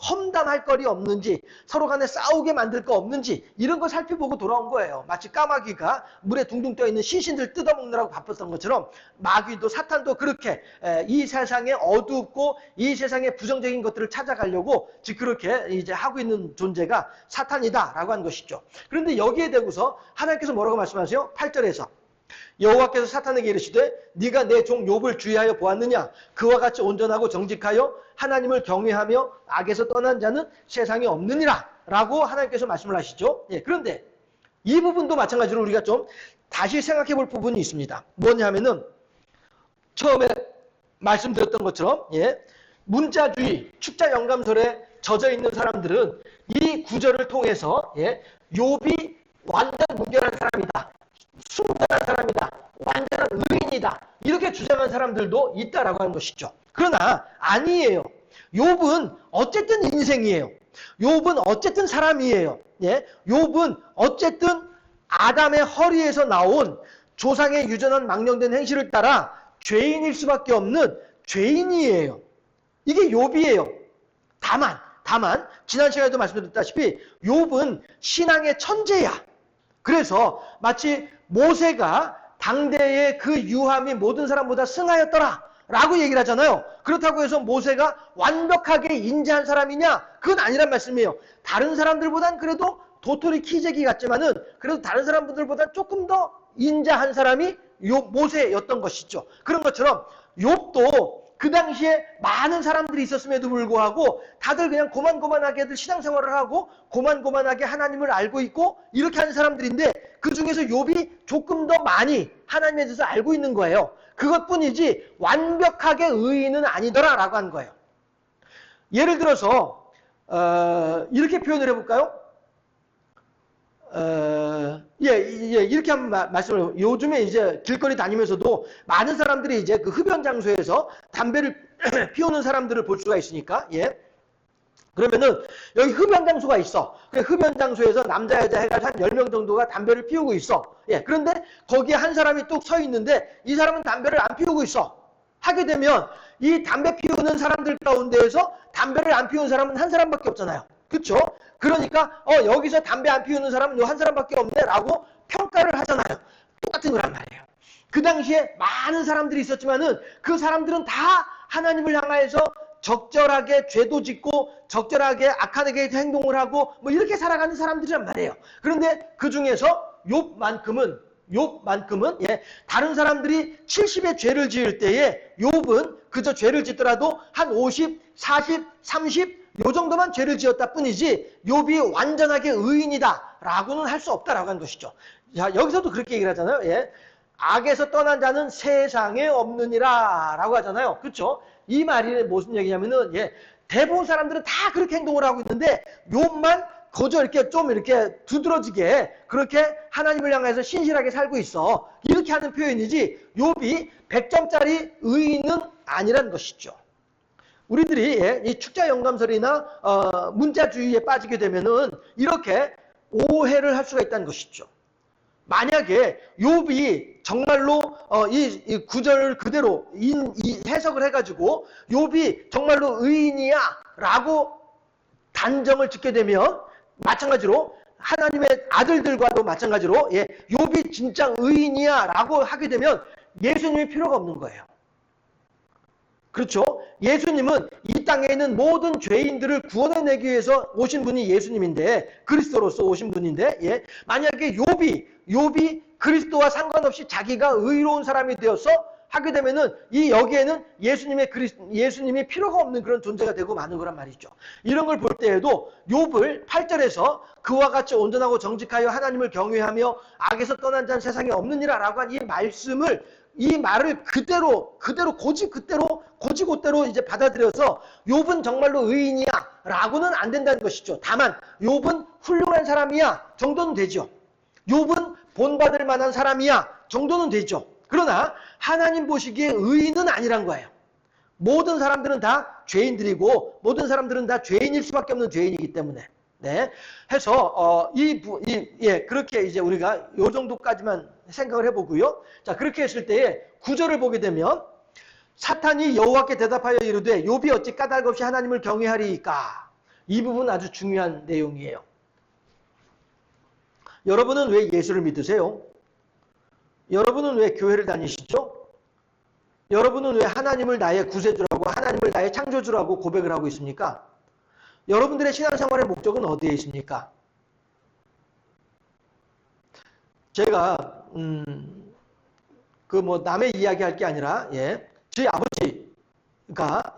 A: 험담할 거리 없는지 서로 간에 싸우게 만들 거 없는지 이런 걸 살펴보고 돌아온 거예요. 마치 까마귀가 물에 둥둥 떠있는 신신들 뜯어먹느라고 바빴던 것처럼 마귀도 사탄도 그렇게 이 세상에 어둡고 이 세상에 부정적인 것들을 찾아가려고 즉 그렇게 이제 하고 있는 존재가 사탄이다라고 하는 것이죠. 그런데 여기에 대고서 하나님께서 뭐라고 말씀하세요? 8절에서 여호와께서 사탄에게 이르시되 네가 내 종 욥을 주의하여 보았느냐? 그와 같이 온전하고 정직하여 하나님을 경외하며 악에서 떠난 자는 세상에 없느니라 라고 하나님께서 말씀을 하시죠. 그런데 이 부분도 마찬가지로 우리가 좀 다시 생각해 볼 부분이 있습니다. 뭐냐면은 처음에 말씀드렸던 것처럼 문자주의, 축자 영감설에 젖어 있는 사람들은 이 구절을 통해서 욥이 완전 무결한 사람이다. 순결한 사람이다. 완전한 의인이다. 이렇게 주장한 사람들도 있다라고 하는 것이죠. 그러나 아니에요. 욥은 어쨌든 인생이에요. 욥은 어쨌든 사람이에요. 욥은 어쨌든 아담의 허리에서 나온 조상의 유전한 망령된 행실을 따라 죄인일 수밖에 없는 죄인이에요. 이게 욥이에요. 다만 지난 시간에도 말씀드렸다시피 욥은 신앙의 천재야. 그래서 마치 모세가 당대의 그 유함이 모든 사람보다 승하였더라 라고 얘기를 하잖아요. 그렇다고 해서 모세가 완벽하게 인자한 사람이냐? 그건 아니란 말씀이에요. 다른 사람들보단 그래도 도토리 키재기 같지만은 그래도 다른 사람들보다 조금 더 인자한 사람이 모세였던 것이죠. 그런 것처럼 욥도 그 당시에 많은 사람들이 있었음에도 불구하고 다들 그냥 고만고만하게들 신앙생활을 하고 고만고만하게 하나님을 알고 있고 이렇게 하는 사람들인데 그 중에서 욥이 조금 더 많이 하나님에 대해서 알고 있는 거예요. 그것뿐이지 완벽하게 의인은 아니더라라고 한 거예요. 예를 들어서 이렇게 표현을 해볼까요? 이렇게 한번 말씀을, 요즘에 이제 길거리 다니면서도 많은 사람들이 이제 그 흡연 장소에서 담배를 피우는 사람들을 볼 수가 있으니까, 그러면은 여기 흡연 장소가 있어. 그 흡연 장소에서 남자 여자 해가지고 한 10명 정도가 담배를 피우고 있어. 그런데 거기에 한 사람이 뚝 서 있는데 이 사람은 담배를 안 피우고 있어. 하게 되면 이 담배 피우는 사람들 가운데에서 담배를 안 피우는 사람은 한 사람밖에 없잖아요. 그렇죠? 그러니까 여기서 담배 안 피우는 사람은 요 한 사람밖에 없네 라고 평가를 하잖아요. 똑같은 거란 말이에요. 그 당시에 많은 사람들이 있었지만은 그 사람들은 다 하나님을 향하여서 적절하게 죄도 짓고 적절하게 악하게 행동을 하고 뭐 이렇게 살아가는 사람들이란 말이에요. 그런데 그 중에서 욥만큼은 다른 사람들이 70의 죄를 지을 때에 욥은 그저 죄를 짓더라도 한 50, 40, 30 요 정도만 죄를 지었다 뿐이지 욥이 완전하게 의인이다 라고는 할 수 없다라고 하는 것이죠. 자, 여기서도 그렇게 얘기를 하잖아요. 악에서 떠난 자는 세상에 없느니라 라고 하잖아요. 그렇죠? 이 말이 무슨 얘기냐면은 대부분 사람들은 다 그렇게 행동을 하고 있는데 욥만 거저 이렇게 좀 이렇게 두드러지게 그렇게 하나님을 향해서 신실하게 살고 있어. 이렇게 하는 표현이지 욥이 100점짜리 의인은 아니라는 것이죠. 우리들이 이 축자 영감설이나 문자주의에 빠지게 되면은 이렇게 오해를 할 수가 있다는 것이죠. 만약에 욥이 정말로 이 구절을 그대로 해석을 해가지고 욥이 정말로 의인이야 라고 단정을 짓게 되면 마찬가지로 하나님의 아들들과도 마찬가지로 욥이 진짜 의인이야 라고 하게 되면 예수님이 필요가 없는 거예요. 그렇죠? 예수님은 이 땅에 있는 모든 죄인들을 구원해내기 위해서 오신 분이 예수님인데, 그리스도로서 오신 분인데, 만약에 욥이 그리스도와 상관없이 자기가 의로운 사람이 되어서 하게 되면은 이 여기에는 예수님이 필요가 없는 그런 존재가 되고 마는 거란 말이죠. 이런 걸 볼 때에도 욥을 8절에서 그와 같이 온전하고 정직하여 하나님을 경외하며 악에서 떠난 자는 세상에 없느니라라고 한 이 말을 그대로 고지고대로 이제 받아들여서 욥은 정말로 의인이야 라고는 안 된다는 것이죠. 다만 욥은 훌륭한 사람이야 정도는 되죠. 욥은 본받을 만한 사람이야 정도는 되죠. 그러나 하나님 보시기에 의인은 아니란 거예요. 모든 사람들은 다 죄인들이고 모든 사람들은 다 죄인일 수밖에 없는 죄인이기 때문에 네. 해서 그렇게 이제 우리가 요 정도까지만 생각을 해보고요. 자, 그렇게 했을 때에 9절을 보게 되면 사탄이 여호와께 대답하여 이르되 욥이 어찌 까닭 없이 하나님을 경외하리이까. 이 부분 아주 중요한 내용이에요. 여러분은 왜 예수를 믿으세요? 여러분은 왜 교회를 다니시죠? 여러분은 왜 하나님을 나의 구세주라고 하나님을 나의 창조주라고 고백을 하고 있습니까? 여러분들의 신앙생활의 목적은 어디에 있습니까? 제가 남의 이야기할 게 아니라 저희 아버지가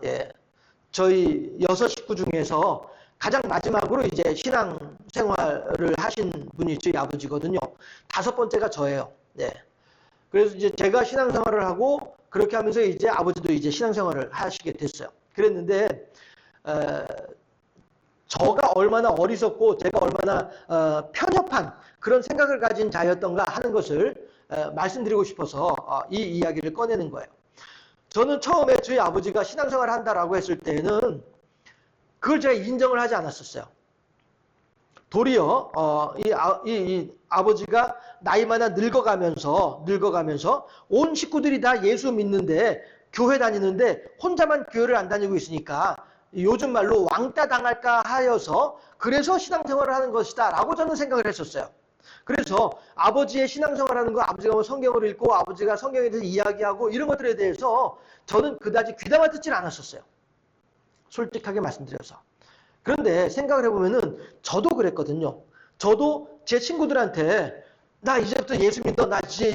A: 저희 6 식구 중에서 가장 마지막으로 이제 신앙생활을 하신 분이 저희 아버지거든요. 5번째가 저예요. 그래서 이제 제가 신앙생활을 하고 그렇게 하면서 이제 아버지도 이제 신앙생활을 하시게 됐어요. 그랬는데 저가 얼마나 어리석고 제가 얼마나 편협한 그런 생각을 가진 자였던가 하는 것을 말씀드리고 싶어서 이 이야기를 꺼내는 거예요. 저는 처음에 저희 아버지가 신앙생활을 한다라고 했을 때는 그걸 제가 인정을 하지 않았었어요. 도리어 이 아버지가 나이마다 늙어가면서 온 식구들이 다 예수 믿는데 교회 다니는데 혼자만 교회를 안 다니고 있으니까 요즘 말로 왕따 당할까 하여서 그래서 신앙생활을 하는 것이다 라고 저는 생각을 했었어요. 그래서 아버지의 신앙생활하는 거, 아버지가 뭐 성경을 읽고 아버지가 성경에 대해서 이야기하고 이런 것들에 대해서 저는 그다지 귀담아 듣질 않았었어요. 솔직하게 말씀드려서. 그런데 생각을 해보면은 저도 그랬거든요. 저도 제 친구들한테 나 이제부터 예수 믿어, 나 이제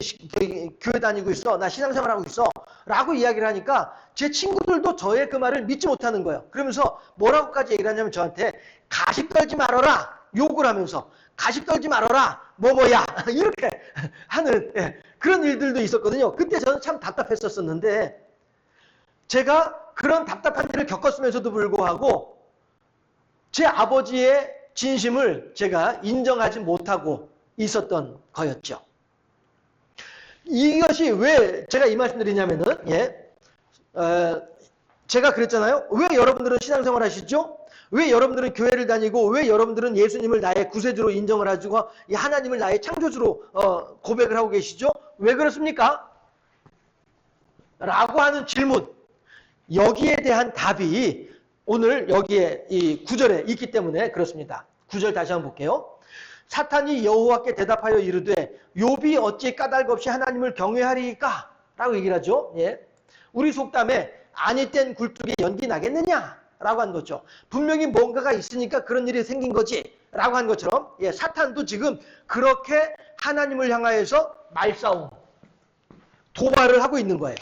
A: 교회 다니고 있어, 나 신앙생활하고 있어 라고 이야기를 하니까 제 친구들도 저의 그 말을 믿지 못하는 거예요. 그러면서 뭐라고까지 얘기를 하냐면 저한테 가식 떨지 말아라 욕을 하면서 가식 떨지 말아라 뭐야 이렇게 하는 그런 일들도 있었거든요. 그때 저는 참 답답했었는데 제가 그런 답답한 일을 겪었으면서도 불구하고 제 아버지의 진심을 제가 인정하지 못하고 있었던 거였죠. 이것이 왜 제가 이 말씀 드리냐면은 제가 그랬잖아요. 왜 여러분들은 신앙생활 하시죠? 왜 여러분들은 교회를 다니고 왜 여러분들은 예수님을 나의 구세주로 인정을 하시고 하나님을 나의 창조주로 고백을 하고 계시죠? 왜 그렇습니까? 라고 하는 질문, 여기에 대한 답이 오늘 여기에 이 9절에 있기 때문에 그렇습니다. 9절 다시 한번 볼게요. 사탄이 여호와께 대답하여 이르되 욥이 어찌 까닭 없이 하나님을 경외하리까? 라고 얘기를 하죠. 우리 속담에 아니 땐 굴뚝에 연기 나겠느냐? 라고 한 거죠. 분명히 뭔가가 있으니까 그런 일이 생긴 거지 라고 한 것처럼 사탄도 지금 그렇게 하나님을 향하여서 말싸움, 도발을 하고 있는 거예요.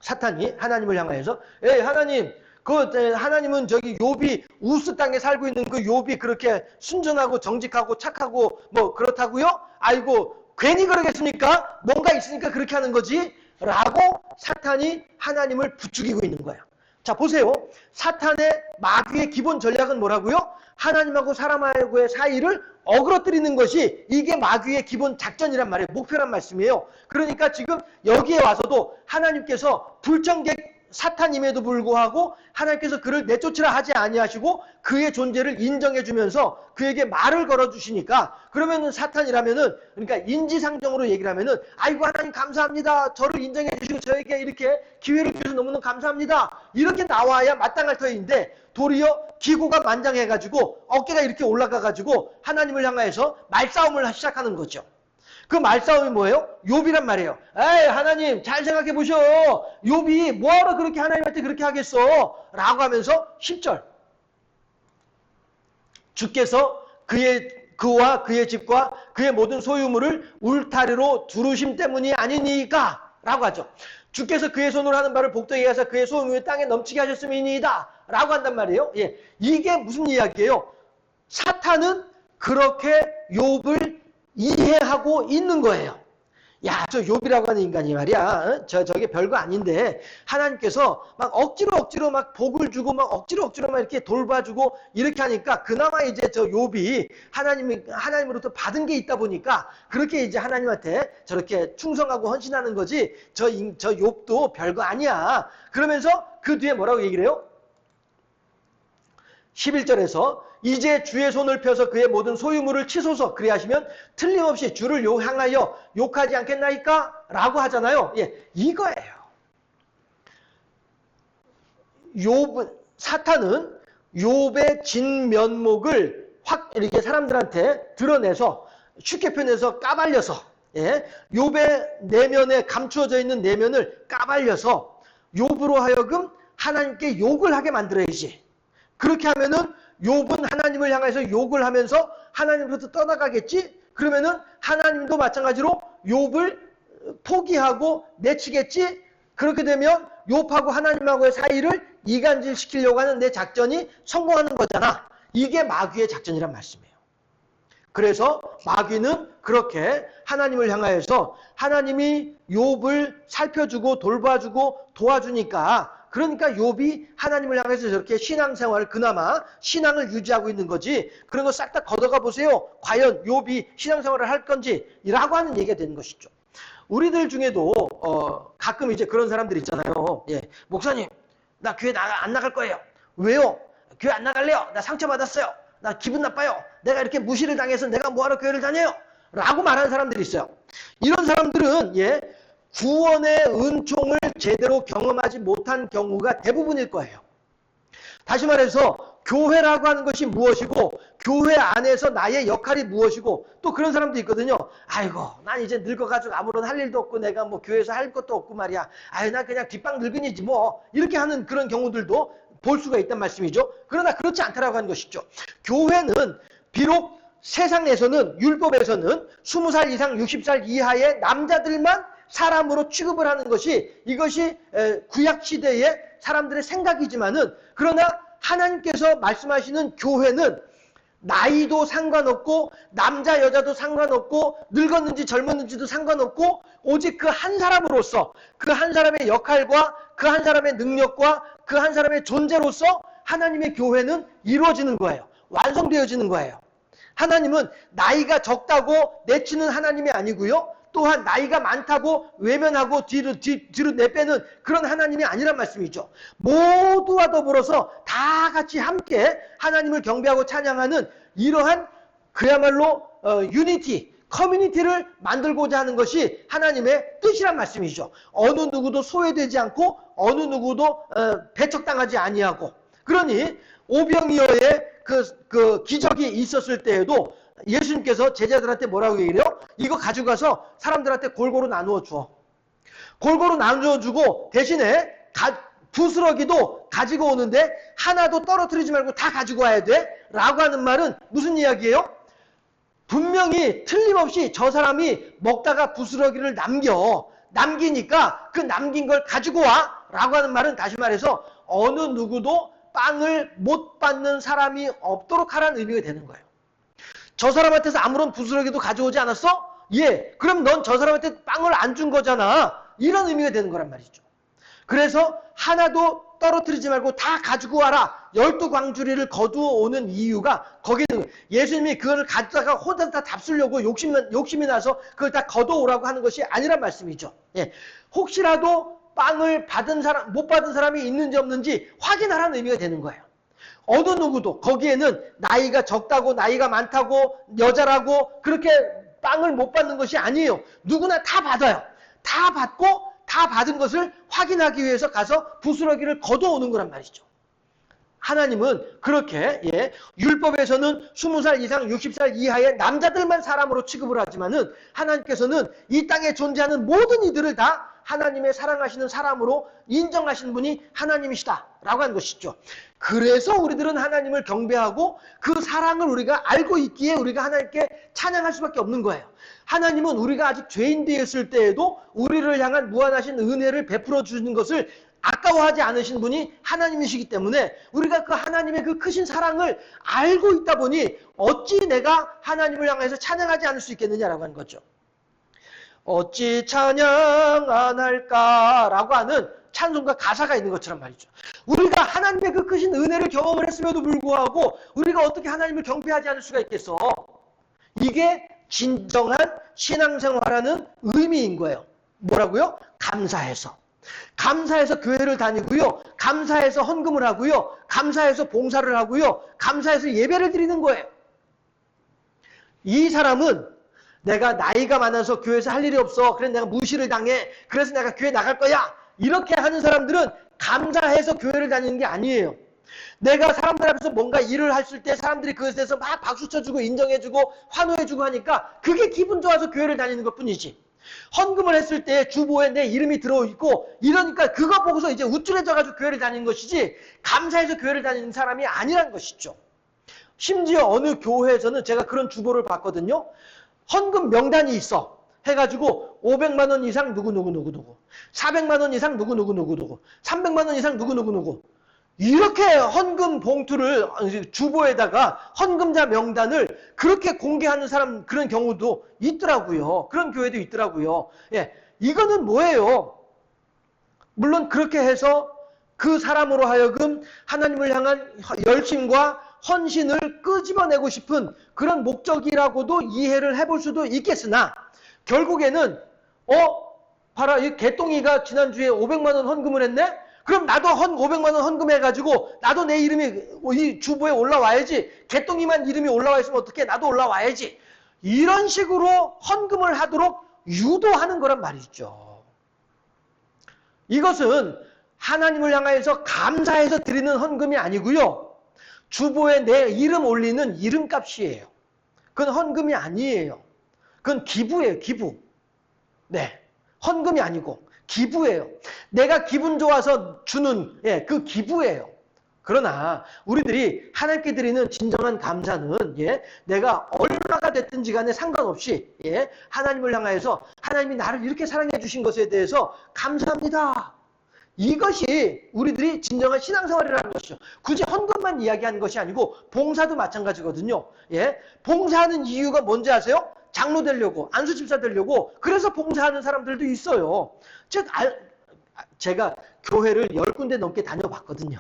A: 사탄이 하나님을 향하여서 하나님, 하나님은 저기 욥이 우스 땅에 살고 있는 그 욥이 그렇게 순전하고 정직하고 착하고 뭐 그렇다고요? 아이고 괜히 그러겠습니까? 뭔가 있으니까 그렇게 하는 거지 라고 사탄이 하나님을 부추기고 있는 거예요. 자 보세요. 사탄의 마귀의 기본 전략은 뭐라고요? 하나님하고 사람하고의 사이를 어그러뜨리는 것이 이게 마귀의 기본 작전이란 말이에요. 목표란 말씀이에요. 그러니까 지금 여기에 와서도 하나님께서 불청객 사탄임에도 불구하고 하나님께서 그를 내쫓으라 하지 아니하시고 그의 존재를 인정해 주면서 그에게 말을 걸어 주시니까 그러면은 사탄이라면은 그러니까 인지상정으로 얘기를 하면은 아이고 하나님 감사합니다. 저를 인정해 주시고 저에게 이렇게 기회를 주셔서 너무너무 감사합니다. 이렇게 나와야 마땅할 터인데 도리어 기고가 만장해 가지고 어깨가 이렇게 올라가 가지고 하나님을 향하여서 말싸움을 시작하는 거죠. 그 말싸움이 뭐예요? 욥이란 말이에요. 에이 하나님 잘 생각해 보셔. 욥이 뭐하러 그렇게 하나님한테 그렇게 하겠어? 라고 하면서 10절 주께서 그와 그의 집과 그의 모든 소유물을 울타리로 두르심 때문이 아니니까 라고 하죠. 주께서 그의 손으로 하는 바를 복되게 하사 그의 소음을 땅에 넘치게 하셨음이니이다 라고 한단 말이에요. 예, 이게 무슨 이야기예요? 사탄은 그렇게 욥을 이해하고 있는 거예요. 야, 저 욥이라고 하는 인간이 말이야. 저게 별거 아닌데 하나님께서 막 억지로 막 복을 주고 막 억지로 막 이렇게 돌봐주고 이렇게 하니까 그나마 이제 저 욥이 하나님으로부터 받은 게 있다 보니까 그렇게 이제 하나님한테 저렇게 충성하고 헌신하는 거지. 저 욥도 별거 아니야. 그러면서 그 뒤에 뭐라고 얘기를 해요? 11절에서 이제 주의 손을 펴서 그의 모든 소유물을 치소서 그리하시면 틀림없이 주를 향하여 욕하지 않겠나이까? 라고 하잖아요. 예, 이거예요. 사탄은 욥의 진면목을 확 이렇게 사람들한테 드러내서 쉽게 표현해서 까발려서 욥의 내면에 감추어져 있는 내면을 까발려서 욥으로 하여금 하나님께 욕을 하게 만들어야지. 그렇게 하면은 욥은 하나님을 향해서 욕을 하면서 하나님으로부터 떠나가겠지? 그러면은 하나님도 마찬가지로 욥을 포기하고 내치겠지? 그렇게 되면 욥하고 하나님하고의 사이를 이간질시키려고 하는 내 작전이 성공하는 거잖아. 이게 마귀의 작전이란 말씀이에요. 그래서 마귀는 그렇게 하나님을 향하여서 하나님이 욥을 살펴주고 돌봐주고 도와주니까 그러니까 욥이 하나님을 향해서 저렇게 신앙생활을 그나마 신앙을 유지하고 있는 거지 그런 거 싹 다 걷어가 보세요. 과연 욥이 신앙생활을 할 건지 라고 하는 얘기가 되는 것이죠. 우리들 중에도 가끔 이제 그런 사람들 있잖아요. 예, 목사님 나 교회 안 나갈 거예요. 왜요? 교회 안 나갈래요. 나 상처받았어요. 나 기분 나빠요. 내가 이렇게 무시를 당해서 내가 뭐하러 교회를 다녀요? 라고 말하는 사람들이 있어요. 이런 사람들은 구원의 은총을 제대로 경험하지 못한 경우가 대부분일 거예요. 다시 말해서 교회라고 하는 것이 무엇이고 교회 안에서 나의 역할이 무엇이고 또 그런 사람도 있거든요. 아이고 난 이제 늙어가지고 아무런 할 일도 없고 내가 뭐 교회에서 할 것도 없고 말이야. 아유 난 그냥 뒷방 늙은이지 뭐 이렇게 하는 그런 경우들도 볼 수가 있단 말씀이죠. 그러나 그렇지 않다라고 하는 것이죠. 교회는 비록 세상에서는 율법에서는 20살 이상 60살 이하의 남자들만 사람으로 취급을 하는 것이 이것이 구약시대의 사람들의 생각이지만은 그러나 하나님께서 말씀하시는 교회는 나이도 상관없고 남자 여자도 상관없고 늙었는지 젊었는지도 상관없고 오직 그 한 사람으로서 그 한 사람의 역할과 그 한 사람의 능력과 그 한 사람의 존재로서 하나님의 교회는 이루어지는 거예요. 완성되어지는 거예요. 하나님은 나이가 적다고 내치는 하나님이 아니고요. 또한 나이가 많다고 외면하고 뒤로 내빼는 그런 하나님이 아니란 말씀이죠. 모두와 더불어서 다 같이 함께 하나님을 경배하고 찬양하는 이러한 그야말로 유니티, 커뮤니티를 만들고자 하는 것이 하나님의 뜻이란 말씀이죠. 어느 누구도 소외되지 않고 어느 누구도 배척당하지 아니하고 그러니 오병이어의 그 기적이 있었을 때에도 예수님께서 제자들한테 뭐라고 얘기해요? 이거 가져가서 사람들한테 골고루 나누어 줘. 골고루 나누어 주고 대신에 부스러기도 가지고 오는데 하나도 떨어뜨리지 말고 다 가지고 와야 돼. 라고 하는 말은 무슨 이야기예요? 분명히 틀림없이 저 사람이 먹다가 부스러기를 남기니까 그 남긴 걸 가지고 와. 라고 하는 말은 다시 말해서 어느 누구도 빵을 못 받는 사람이 없도록 하라는 의미가 되는 거예요. 저 사람한테서 아무런 부스러기도 가져오지 않았어? 예. 그럼 넌 저 사람한테 빵을 안 준 거잖아. 이런 의미가 되는 거란 말이죠. 그래서 하나도 떨어뜨리지 말고 다 가지고 와라. 12광주리를 거두어 오는 이유가 거기는 예수님이 그걸 가져다가 혼자 다 잡수려고 욕심이 나서 그걸 다 거둬오라고 하는 것이 아니란 말씀이죠. 예. 혹시라도 빵을 못 받은 사람이 있는지 없는지 확인하라는 의미가 되는 거예요. 어느 누구도 거기에는 나이가 적다고 나이가 많다고 여자라고 그렇게 빵을 못 받는 것이 아니에요. 누구나 다 받아요. 다 받고 다 받은 것을 확인하기 위해서 가서 부스러기를 걷어오는 거란 말이죠. 하나님은 그렇게 율법에서는 20살 이상 60살 이하의 남자들만 사람으로 취급을 하지만은 하나님께서는 이 땅에 존재하는 모든 이들을 다 하나님의 사랑하시는 사람으로 인정하시는 분이 하나님이시다 라고 하는 것이죠. 그래서 우리들은 하나님을 경배하고 그 사랑을 우리가 알고 있기에 우리가 하나님께 찬양할 수밖에 없는 거예요. 하나님은 우리가 아직 죄인 되었을 때에도 우리를 향한 무한하신 은혜를 베풀어 주는 것을 아까워하지 않으신 분이 하나님이시기 때문에 우리가 그 하나님의 그 크신 사랑을 알고 있다 보니 어찌 내가 하나님을 향해서 찬양하지 않을 수 있겠느냐라고 하는 거죠. 어찌 찬양 안 할까라고 하는 찬송가 가사가 있는 것처럼 말이죠. 우리가 하나님의 그 크신 은혜를 경험을 했음에도 불구하고 우리가 어떻게 하나님을 경배하지 않을 수가 있겠어? 이게 진정한 신앙생활하는 의미인 거예요. 뭐라고요? 감사해서. 감사해서 교회를 다니고요. 감사해서 헌금을 하고요. 감사해서 봉사를 하고요. 감사해서 예배를 드리는 거예요. 이 사람은 내가 나이가 많아서 교회에서 할 일이 없어. 그래서 내가 무시를 당해. 그래서 내가 교회 나갈 거야. 이렇게 하는 사람들은 감사해서 교회를 다니는 게 아니에요. 내가 사람들 앞에서 뭔가 일을 했을 때 사람들이 그것에 대해서 막 박수 쳐주고 인정해주고 환호해주고 하니까 그게 기분 좋아서 교회를 다니는 것뿐이지. 헌금을 했을 때 주보에 내 이름이 들어있고 이러니까 그거 보고서 이제 우쭐해져가지고 교회를 다니는 것이지 감사해서 교회를 다니는 사람이 아니란 것이죠. 심지어 어느 교회에서는 제가 그런 주보를 봤거든요. 헌금 명단이 있어. 해가지고 500만 원 이상 누구누구누구누구 400만 원 이상 누구누구누구누구 300만 원 이상 누구누구누구 이렇게 헌금 봉투를 주보에다가 헌금자 명단을 그렇게 공개하는 사람 그런 경우도 있더라고요. 그런 교회도 있더라고요. 예, 이거는 뭐예요? 물론 그렇게 해서 그 사람으로 하여금 하나님을 향한 열심과 헌신을 끄집어내고 싶은 그런 목적이라고도 이해를 해볼 수도 있겠으나 결국에는 봐라 이 개똥이가 지난주에 500만 원 헌금을 했네? 그럼 나도 500만 원 헌금해가지고 나도 내 이름이 이 주보에 올라와야지. 개똥이만 이름이 올라와 있으면 어떡해? 나도 올라와야지. 이런 식으로 헌금을 하도록 유도하는 거란 말이죠. 이것은 하나님을 향해서 감사해서 드리는 헌금이 아니고요. 주보에 내 이름 올리는 이름값이에요. 그건 헌금이 아니에요. 그건 기부예요. 기부. 네, 헌금이 아니고 기부예요. 내가 기분 좋아서 주는 그 기부예요. 그러나 우리들이 하나님께 드리는 진정한 감사는 내가 얼마가 됐든지 간에 상관없이 하나님을 향하여서 하나님이 나를 이렇게 사랑해 주신 것에 대해서 감사합니다. 이것이 우리들이 진정한 신앙생활이라는 것이죠. 굳이 헌금만 이야기하는 것이 아니고 봉사도 마찬가지거든요. 봉사하는 이유가 뭔지 아세요? 장로 되려고, 안수집사 되려고, 그래서 봉사하는 사람들도 있어요. 제가 교회를 10군데 넘게 다녀봤거든요.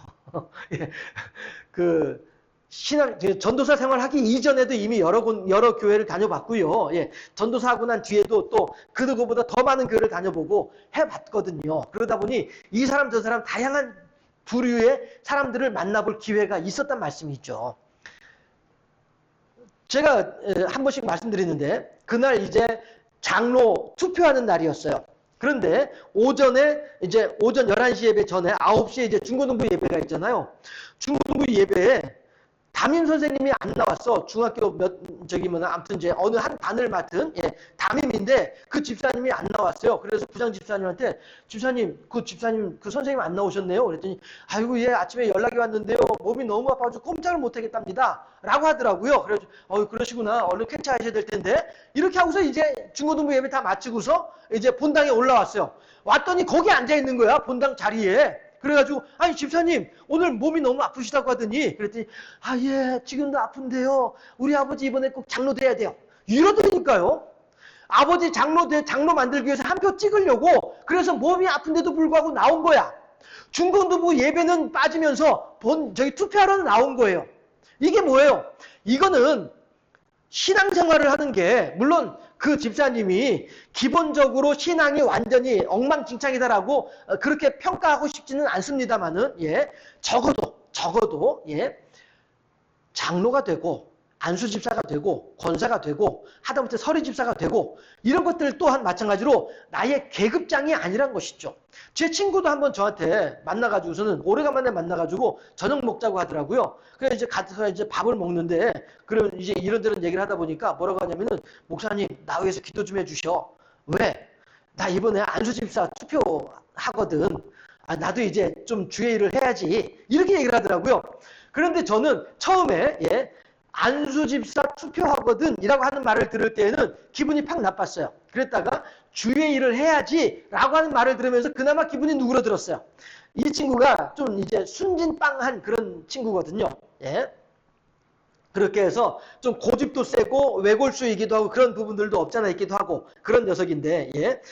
A: 전도사 생활하기 이전에도 이미 여러 교회를 다녀봤고요. 전도사하고 난 뒤에도 또 그보다 더 많은 교회를 다녀보고 해봤거든요. 그러다 보니 이 사람 저 사람 다양한 부류의 사람들을 만나볼 기회가 있었단 말씀이죠. 제가 한 번씩 말씀드리는데 그날 이제 장로 투표하는 날이었어요. 그런데 오전에 이제 오전 11시 예배 전에 9시에 이제 중고등부 예배가 있잖아요. 중고등부 예배에 담임 선생님이 안 나왔어. 중학교 아무튼 이제 어느 한 반을 맡은 담임인데 그 집사님이 안 나왔어요. 그래서 부장 집사님한테 집사님 그 선생님 안 나오셨네요. 그랬더니 아이고 아침에 연락이 왔는데요. 몸이 너무 아파서 꼼짝을 못 하겠답니다. 라고 하더라고요. 그래서 그러시구나. 얼른 쾌차하셔야 될 텐데. 이렇게 하고서 이제 중고등부 예배 다 마치고서 이제 본당에 올라왔어요. 왔더니 거기 앉아 있는 거야. 본당 자리에. 그래가지고 아니 집사님 오늘 몸이 너무 아프시다고 하더니 그랬더니 지금도 아픈데요. 우리 아버지 이번에 꼭 장로 돼야 돼요. 이러더니까요. 아버지 장로 만들기 위해서 한 표 찍으려고 그래서 몸이 아픈데도 불구하고 나온 거야. 중고등부 예배는 빠지면서 투표하러 나온 거예요. 이게 뭐예요? 이거는 신앙생활을 하는 게 물론 그 집사님이 기본적으로 신앙이 완전히 엉망진창이다라고 그렇게 평가하고 싶지는 않습니다만은 적어도 장로가 되고 안수집사가 되고 권사가 되고 하다못해 서리집사가 되고 이런 것들 또한 마찬가지로 나의 계급장이 아니란 것이죠. 제 친구도 한번 저한테 만나가지고서는 오래간만에 만나가지고 저녁 먹자고 하더라고요. 그래서 이제 가서 이제 밥을 먹는데 그러면 이제 이런저런 얘기를 하다 보니까 뭐라고 하냐면은 목사님 나 위해서 기도 좀 해주셔. 왜? 나 이번에 안수집사 투표하거든. 나도 이제 좀 주의 일을 해야지. 이렇게 얘기를 하더라고요. 그런데 저는 처음에 안수 집사 투표하거든 이라고 하는 말을 들을 때에는 기분이 팍 나빴어요. 그랬다가 주의 일을 해야지 라고 하는 말을 들으면서 그나마 기분이 누그러들었어요. 이 친구가 좀 이제 순진빵한 그런 친구거든요. 예. 그렇게 해서 좀 고집도 세고 외골수이기도 하고 그런 부분들도 없잖아 있기도 하고 그런 녀석인데, 예.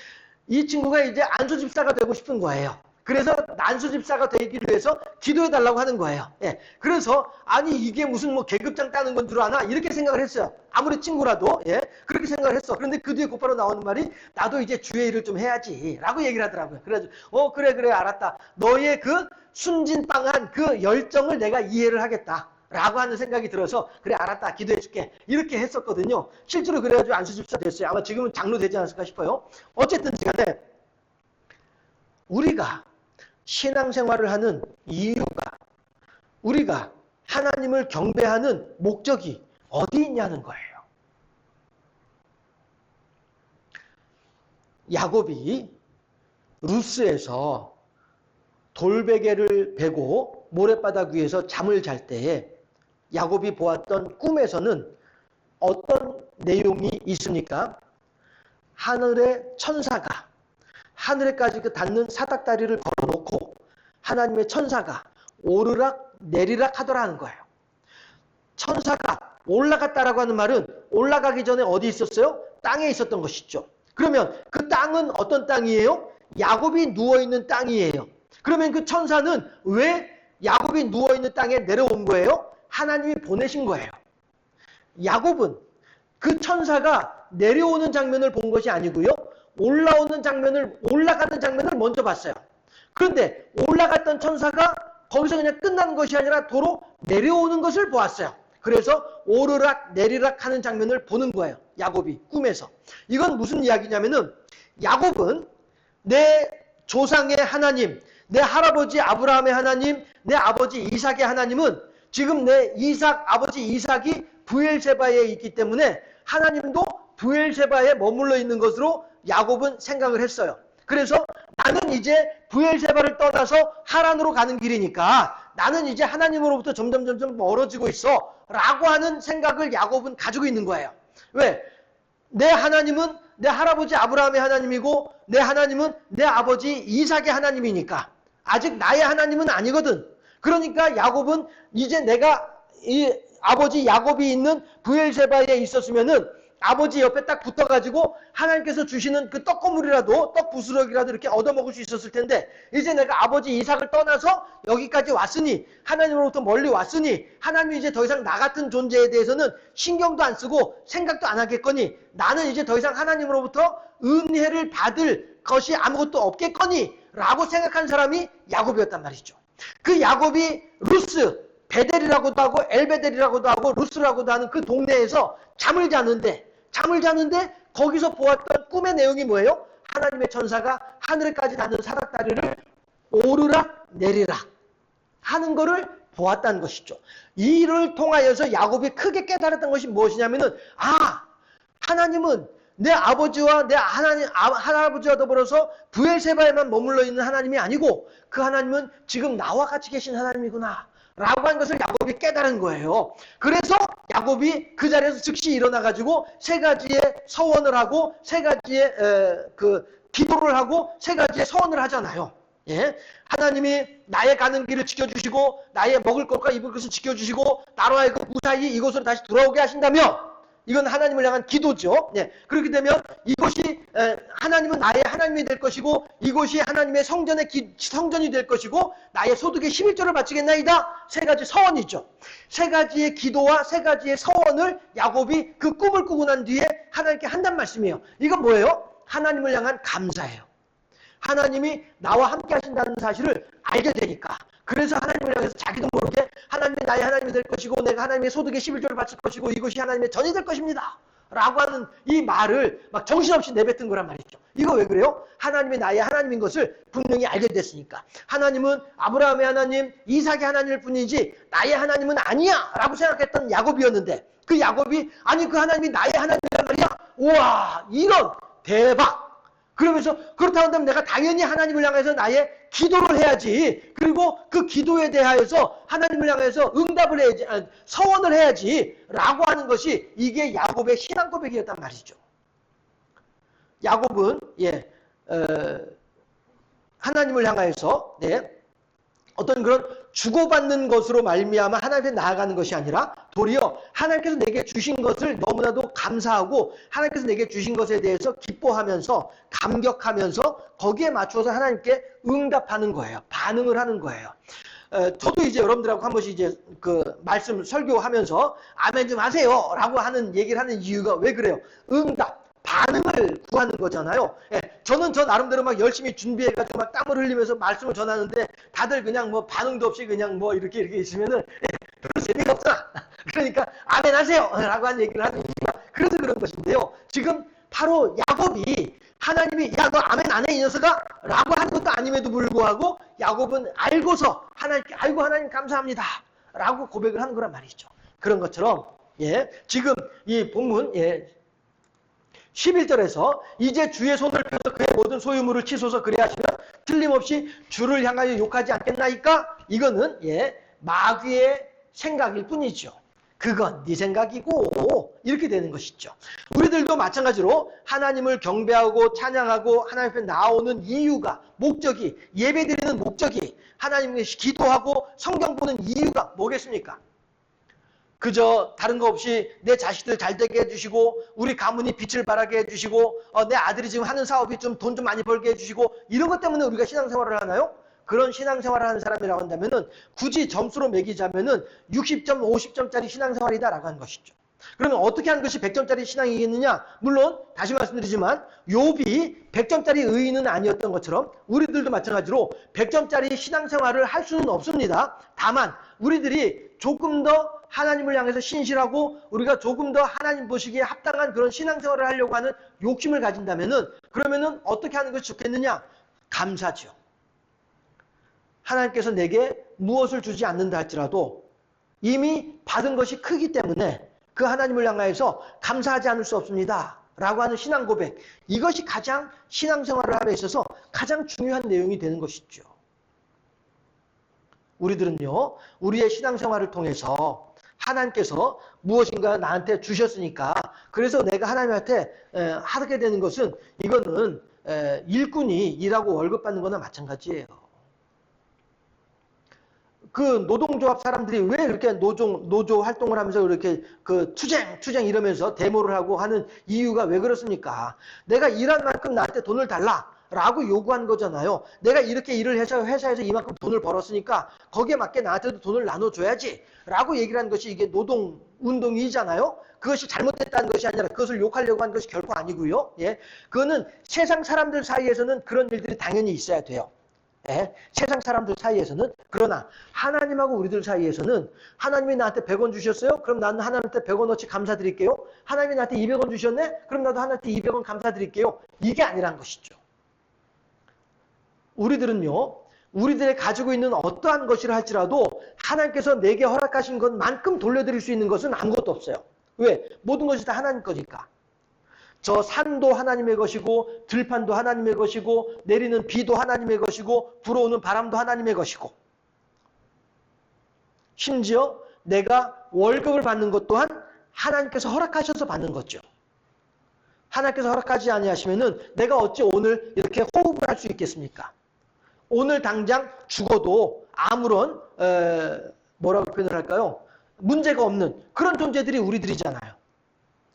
A: 이 친구가 이제 안수 집사가 되고 싶은 거예요. 그래서 안수 집사가 되기 위해서 기도해 달라고 하는 거예요. 예. 그래서 아니 이게 무슨 뭐 계급장 따는 건 줄 아나 이렇게 생각을 했어요. 아무리 친구라도, 예, 그렇게 생각을 했어. 그런데 그 뒤에 곧바로 나오는 말이 나도 이제 주의 일을 좀 해야지라고 얘기를 하더라고요. 그래가지고 그래 알았다. 너의 그 순진빵한 그 열정을 내가 이해를 하겠다. 라고 하는 생각이 들어서 그래 알았다 기도해줄게 이렇게 했었거든요. 실제로 그래가지고 안수 집사 됐어요. 아마 지금은 장로 되지 않았을까 싶어요. 어쨌든 간에 우리가 신앙생활을 하는 이유가 우리가 하나님을 경배하는 목적이 어디 있냐는 거예요. 야곱이 루스에서 돌베개를 베고 모래바닥 위에서 잠을 잘 때에 야곱이 보았던 꿈에서는 어떤 내용이 있습니까? 하늘의 천사가 하늘에까지 닿는 사닥다리를 걸어놓고 하나님의 천사가 오르락 내리락 하더라는 거예요. 천사가 올라갔다라고 하는 말은 올라가기 전에 어디 있었어요? 땅에 있었던 것이죠. 그러면 그 땅은 어떤 땅이에요? 야곱이 누워있는 땅이에요. 그러면 그 천사는 왜 야곱이 누워있는 땅에 내려온 거예요? 하나님이 보내신 거예요. 야곱은 그 천사가 내려오는 장면을 본 것이 아니고요. 올라가는 장면을 먼저 봤어요. 그런데 올라갔던 천사가 거기서 그냥 끝나는 것이 아니라 도로 내려오는 것을 보았어요. 그래서 오르락 내리락 하는 장면을 보는 거예요. 야곱이 꿈에서. 이건 무슨 이야기냐면은 야곱은 내 조상의 하나님, 내 할아버지 아브라함의 하나님, 내 아버지 이삭의 하나님은 지금 내 아버지 이삭이 브엘세바에 있기 때문에 하나님도 브엘세바에 머물러 있는 것으로 야곱은 생각을 했어요. 그래서 나는 이제 브엘세바를 떠나서 하란으로 가는 길이니까 나는 이제 하나님으로부터 점점 멀어지고 있어 라고 하는 생각을 야곱은 가지고 있는 거예요. 왜? 내 하나님은 내 할아버지 아브라함의 하나님이고 내 하나님은 내 아버지 이삭의 하나님이니까 아직 나의 하나님은 아니거든. 그러니까 야곱은 이제 내가 이 아버지 야곱이 있는 브엘세바에 있었으면은 아버지 옆에 딱 붙어가지고 하나님께서 주시는 그 떡고물이라도 떡부스러기라도 이렇게 얻어먹을 수 있었을 텐데 이제 내가 아버지 이삭을 떠나서 여기까지 왔으니 하나님으로부터 멀리 왔으니 하나님이 이제 더 이상 나 같은 존재에 대해서는 신경도 안 쓰고 생각도 안 하겠거니 나는 이제 더 이상 하나님으로부터 은혜를 받을 것이 아무것도 없겠거니 라고 생각한 사람이 야곱이었단 말이죠. 그 야곱이 루스 베델이라고도 하고 엘베델이라고도 하고 루스라고도 하는 그 동네에서 잠을 자는데 거기서 보았던 꿈의 내용이 뭐예요? 하나님의 천사가 하늘에까지 닿는 사닥다리를 오르락 내리락 하는 거를 보았다는 것이죠. 이를 통하여서 야곱이 크게 깨달았던 것이 무엇이냐면은 하나님은 내 아버지와 내 할아버지와 더불어서 브엘세바에만 머물러 있는 하나님이 아니고 그 하나님은 지금 나와 같이 계신 하나님이구나 라고 한 것을 야곱이 깨달은 거예요. 그래서 야곱이 그 자리에서 즉시 일어나가지고 세 가지의 서원을 하고 세 가지의 기도를 하고 세 가지의 서원을 하잖아요. 예? 하나님이 나의 가는 길을 지켜주시고 나의 먹을 것과 입을 것을 지켜주시고 나로 하여금 무사히 이곳으로 다시 돌아오게 하신다며 이건 하나님을 향한 기도죠. 네. 그렇게 되면 이곳이 하나님은 나의 하나님이 될 것이고 이곳이 하나님의 성전이 될 것이고 나의 소득의 11조를 바치겠나이다. 세 가지 서원이죠. 세 가지의 기도와 세 가지의 서원을 야곱이 그 꿈을 꾸고 난 뒤에 하나님께 한단 말씀이에요. 이건 뭐예요? 하나님을 향한 감사예요. 하나님이 나와 함께 하신다는 사실을 알게 되니까. 그래서 하나님을 향해서 자기도 모르게 하나님이 나의 하나님이 될 것이고 내가 하나님의 소득의 11조를 바칠 것이고 이것이 하나님의 전이 될 것입니다. 라고 하는 이 말을 막 정신없이 내뱉은 거란 말이죠. 이거 왜 그래요? 하나님이 나의 하나님인 것을 분명히 알게 됐으니까. 하나님은 아브라함의 하나님, 이삭의 하나님일 뿐이지 나의 하나님은 아니야 라고 생각했던 야곱이었는데 그 야곱이 아니 그 하나님이 나의 하나님이란 말이야. 우와 이런 대박. 그러면서 그렇다고 한다면 내가 당연히 하나님을 향해서 나의 기도를 해야지. 그리고 그 기도에 대하여서 하나님을 향해서 응답을 해야지, 서원을 해야지 라고 하는 것이 이게 야곱의 신앙 고백이었단 말이죠. 야곱은 하나님을 향하여서 어떤 그런 주고받는 것으로 말미암아 하나님께 나아가는 것이 아니라 도리어 하나님께서 내게 주신 것을 너무나도 감사하고 하나님께서 내게 주신 것에 대해서 기뻐하면서 감격하면서 거기에 맞춰서 하나님께 응답하는 거예요. 반응을 하는 거예요. 저도 이제 여러분들하고 한 번씩 이제 그 말씀 설교하면서 아멘 좀 하세요 라고 하는 얘기를 하는 이유가 왜 그래요? 응답. 반응을 구하는 거잖아요. 저는 저 나름대로 막 열심히 준비해가지고 막 땀을 흘리면서 말씀을 전하는데 다들 그냥 뭐 반응도 없이 그냥 뭐 이렇게 있으면은 별로 재미가 없잖아. 그러니까 아멘 하세요 라고 하는 얘기를 하는 이유가 그래서 그런 것인데요. 지금 바로 야곱이 하나님이 야 너 아멘 안 해 이 녀석아 라고 하는 것도 아님에도 불구하고 야곱은 알고서 하나님께 아이고 하나님 감사합니다 라고 고백을 하는 거란 말이죠. 그런 것처럼 지금 이 본문 11절에서 이제 주의 손을 펴서 그의 모든 소유물을 치소서 그래야 하시면 틀림없이 주를 향하여 욕하지 않겠나이까? 이거는 마귀의 생각일 뿐이죠. 그건 네 생각이고 이렇게 되는 것이죠. 우리들도 마찬가지로 하나님을 경배하고 찬양하고 하나님 앞에 나오는 이유가 목적이 예배드리는 목적이 하나님께 기도하고 성경 보는 이유가 뭐겠습니까? 그저 다른 거 없이 내 자식들 잘 되게 해주시고 우리 가문이 빛을 발하게 해주시고 내 아들이 지금 하는 사업이 좀 돈 좀 많이 벌게 해주시고 이런 것 때문에 우리가 신앙생활을 하나요? 그런 신앙생활을 하는 사람이라고 한다면은 굳이 점수로 매기자면은 60점, 50점짜리 신앙생활이다라고 하는 것이죠. 그러면 어떻게 하는 것이 100점짜리 신앙이겠느냐? 물론 다시 말씀드리지만 욥이 100점짜리 의인은 아니었던 것처럼 우리들도 마찬가지로 100점짜리 신앙생활을 할 수는 없습니다. 다만 우리들이 조금 더 하나님을 향해서 신실하고 우리가 조금 더 하나님 보시기에 합당한 그런 신앙생활을 하려고 하는 욕심을 가진다면은 그러면은 어떻게 하는 것이 좋겠느냐? 감사죠. 하나님께서 내게 무엇을 주지 않는다 할지라도 이미 받은 것이 크기 때문에 그 하나님을 향하여서 감사하지 않을 수 없습니다. 라고 하는 신앙 고백. 이것이 가장 신앙생활을 함에 있어서 가장 중요한 내용이 되는 것이죠. 우리들은요, 우리의 신앙생활을 통해서 하나님께서 무엇인가 나한테 주셨으니까 그래서 내가 하나님한테 하게 되는 것은 이거는 일꾼이 일하고 월급 받는 거나 마찬가지예요. 그 노동조합 사람들이 왜 이렇게 노조 활동을 하면서 이렇게 그 투쟁 이러면서 데모를 하고 하는 이유가 왜 그렇습니까? 내가 일한 만큼 나한테 돈을 달라 라고 요구한 거잖아요. 내가 이렇게 일을 해서 회사에서 이만큼 돈을 벌었으니까 거기에 맞게 나한테도 돈을 나눠줘야지 라고 얘기를 하는 것이 이게 노동운동이잖아요. 그것이 잘못됐다는 것이 아니라 그것을 욕하려고 하는 것이 결코 아니고요. 그거는 세상 사람들 사이에서는 그런 일들이 당연히 있어야 돼요. 세상 사람들 사이에서는. 그러나 하나님하고 우리들 사이에서는 하나님이 나한테 100원 주셨어요? 그럼 나는 하나님한테 100원어치 감사드릴게요. 하나님이 나한테 200원 주셨네? 그럼 나도 하나님한테 200원 감사드릴게요. 이게 아니란 것이죠. 우리들은요, 우리들이 가지고 있는 어떠한 것이라 할지라도 하나님께서 내게 허락하신 것만큼 돌려드릴 수 있는 것은 아무것도 없어요. 왜? 모든 것이 다 하나님 거니까. 저 산도 하나님의 것이고 들판도 하나님의 것이고 내리는 비도 하나님의 것이고 불어오는 바람도 하나님의 것이고 심지어 내가 월급을 받는 것 또한 하나님께서 허락하셔서 받는 거죠. 하나님께서 허락하지 아니하시면은 내가 어찌 오늘 이렇게 호흡을 할 수 있겠습니까? 오늘 당장 죽어도 아무런 뭐라고 표현을 할까요? 문제가 없는 그런 존재들이 우리들이잖아요.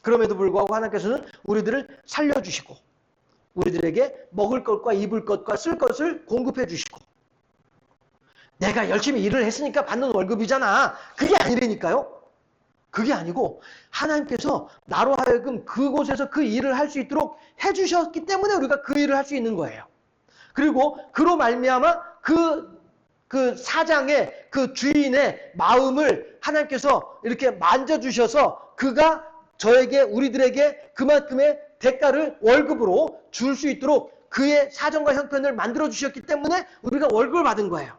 A: 그럼에도 불구하고 하나님께서는 우리들을 살려주시고 우리들에게 먹을 것과 입을 것과 쓸 것을 공급해 주시고 내가 열심히 일을 했으니까 받는 월급이잖아. 그게 아니라니까요. 그게 아니고 하나님께서 나로 하여금 그곳에서 그 일을 할 수 있도록 해주셨기 때문에 우리가 그 일을 할 수 있는 거예요. 그리고 그로 말미암아 그 사장의 그 주인의 마음을 하나님께서 이렇게 만져주셔서 그가 저에게 우리들에게 그만큼의 대가를 월급으로 줄 수 있도록 그의 사정과 형편을 만들어 주셨기 때문에 우리가 월급을 받은 거예요.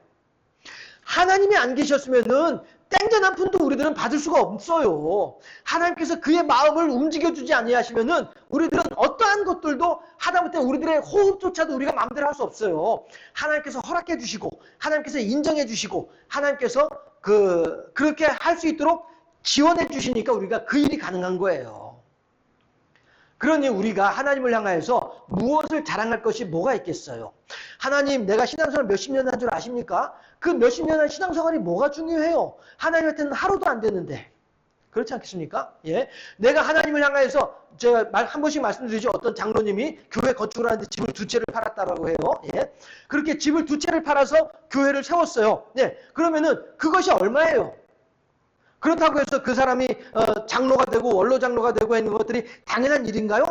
A: 하나님이 안 계셨으면은 땡전 한 푼도 우리들은 받을 수가 없어요. 하나님께서 그의 마음을 움직여주지 아니하시면은 우리들은 어떠한 것들도 하다못해 우리들의 호흡조차도 우리가 마음대로 할 수 없어요. 하나님께서 허락해 주시고 하나님께서 인정해 주시고 하나님께서 그렇게 할 수 있도록 지원해 주시니까 우리가 그 일이 가능한 거예요. 그러니 우리가 하나님을 향하여서 무엇을 자랑할 것이 뭐가 있겠어요? 하나님, 내가 신앙생활 몇십 년 한 줄 아십니까? 그 몇십 년 한 신앙생활이 뭐가 중요해요? 하나님한테는 하루도 안 되는데. 그렇지 않겠습니까? 예. 내가 하나님을 향하여서 제가 한 번씩 말씀드리죠. 어떤 장로님이 교회 건축을 하는데 집을 두 채를 팔았다라고 해요. 예. 그렇게 집을 두 채를 팔아서 교회를 세웠어요. 예. 그러면은 그것이 얼마예요? 그렇다고 해서 그 사람이 장로가 되고 원로 장로가 되고 있는 것들이 당연한 일인가요?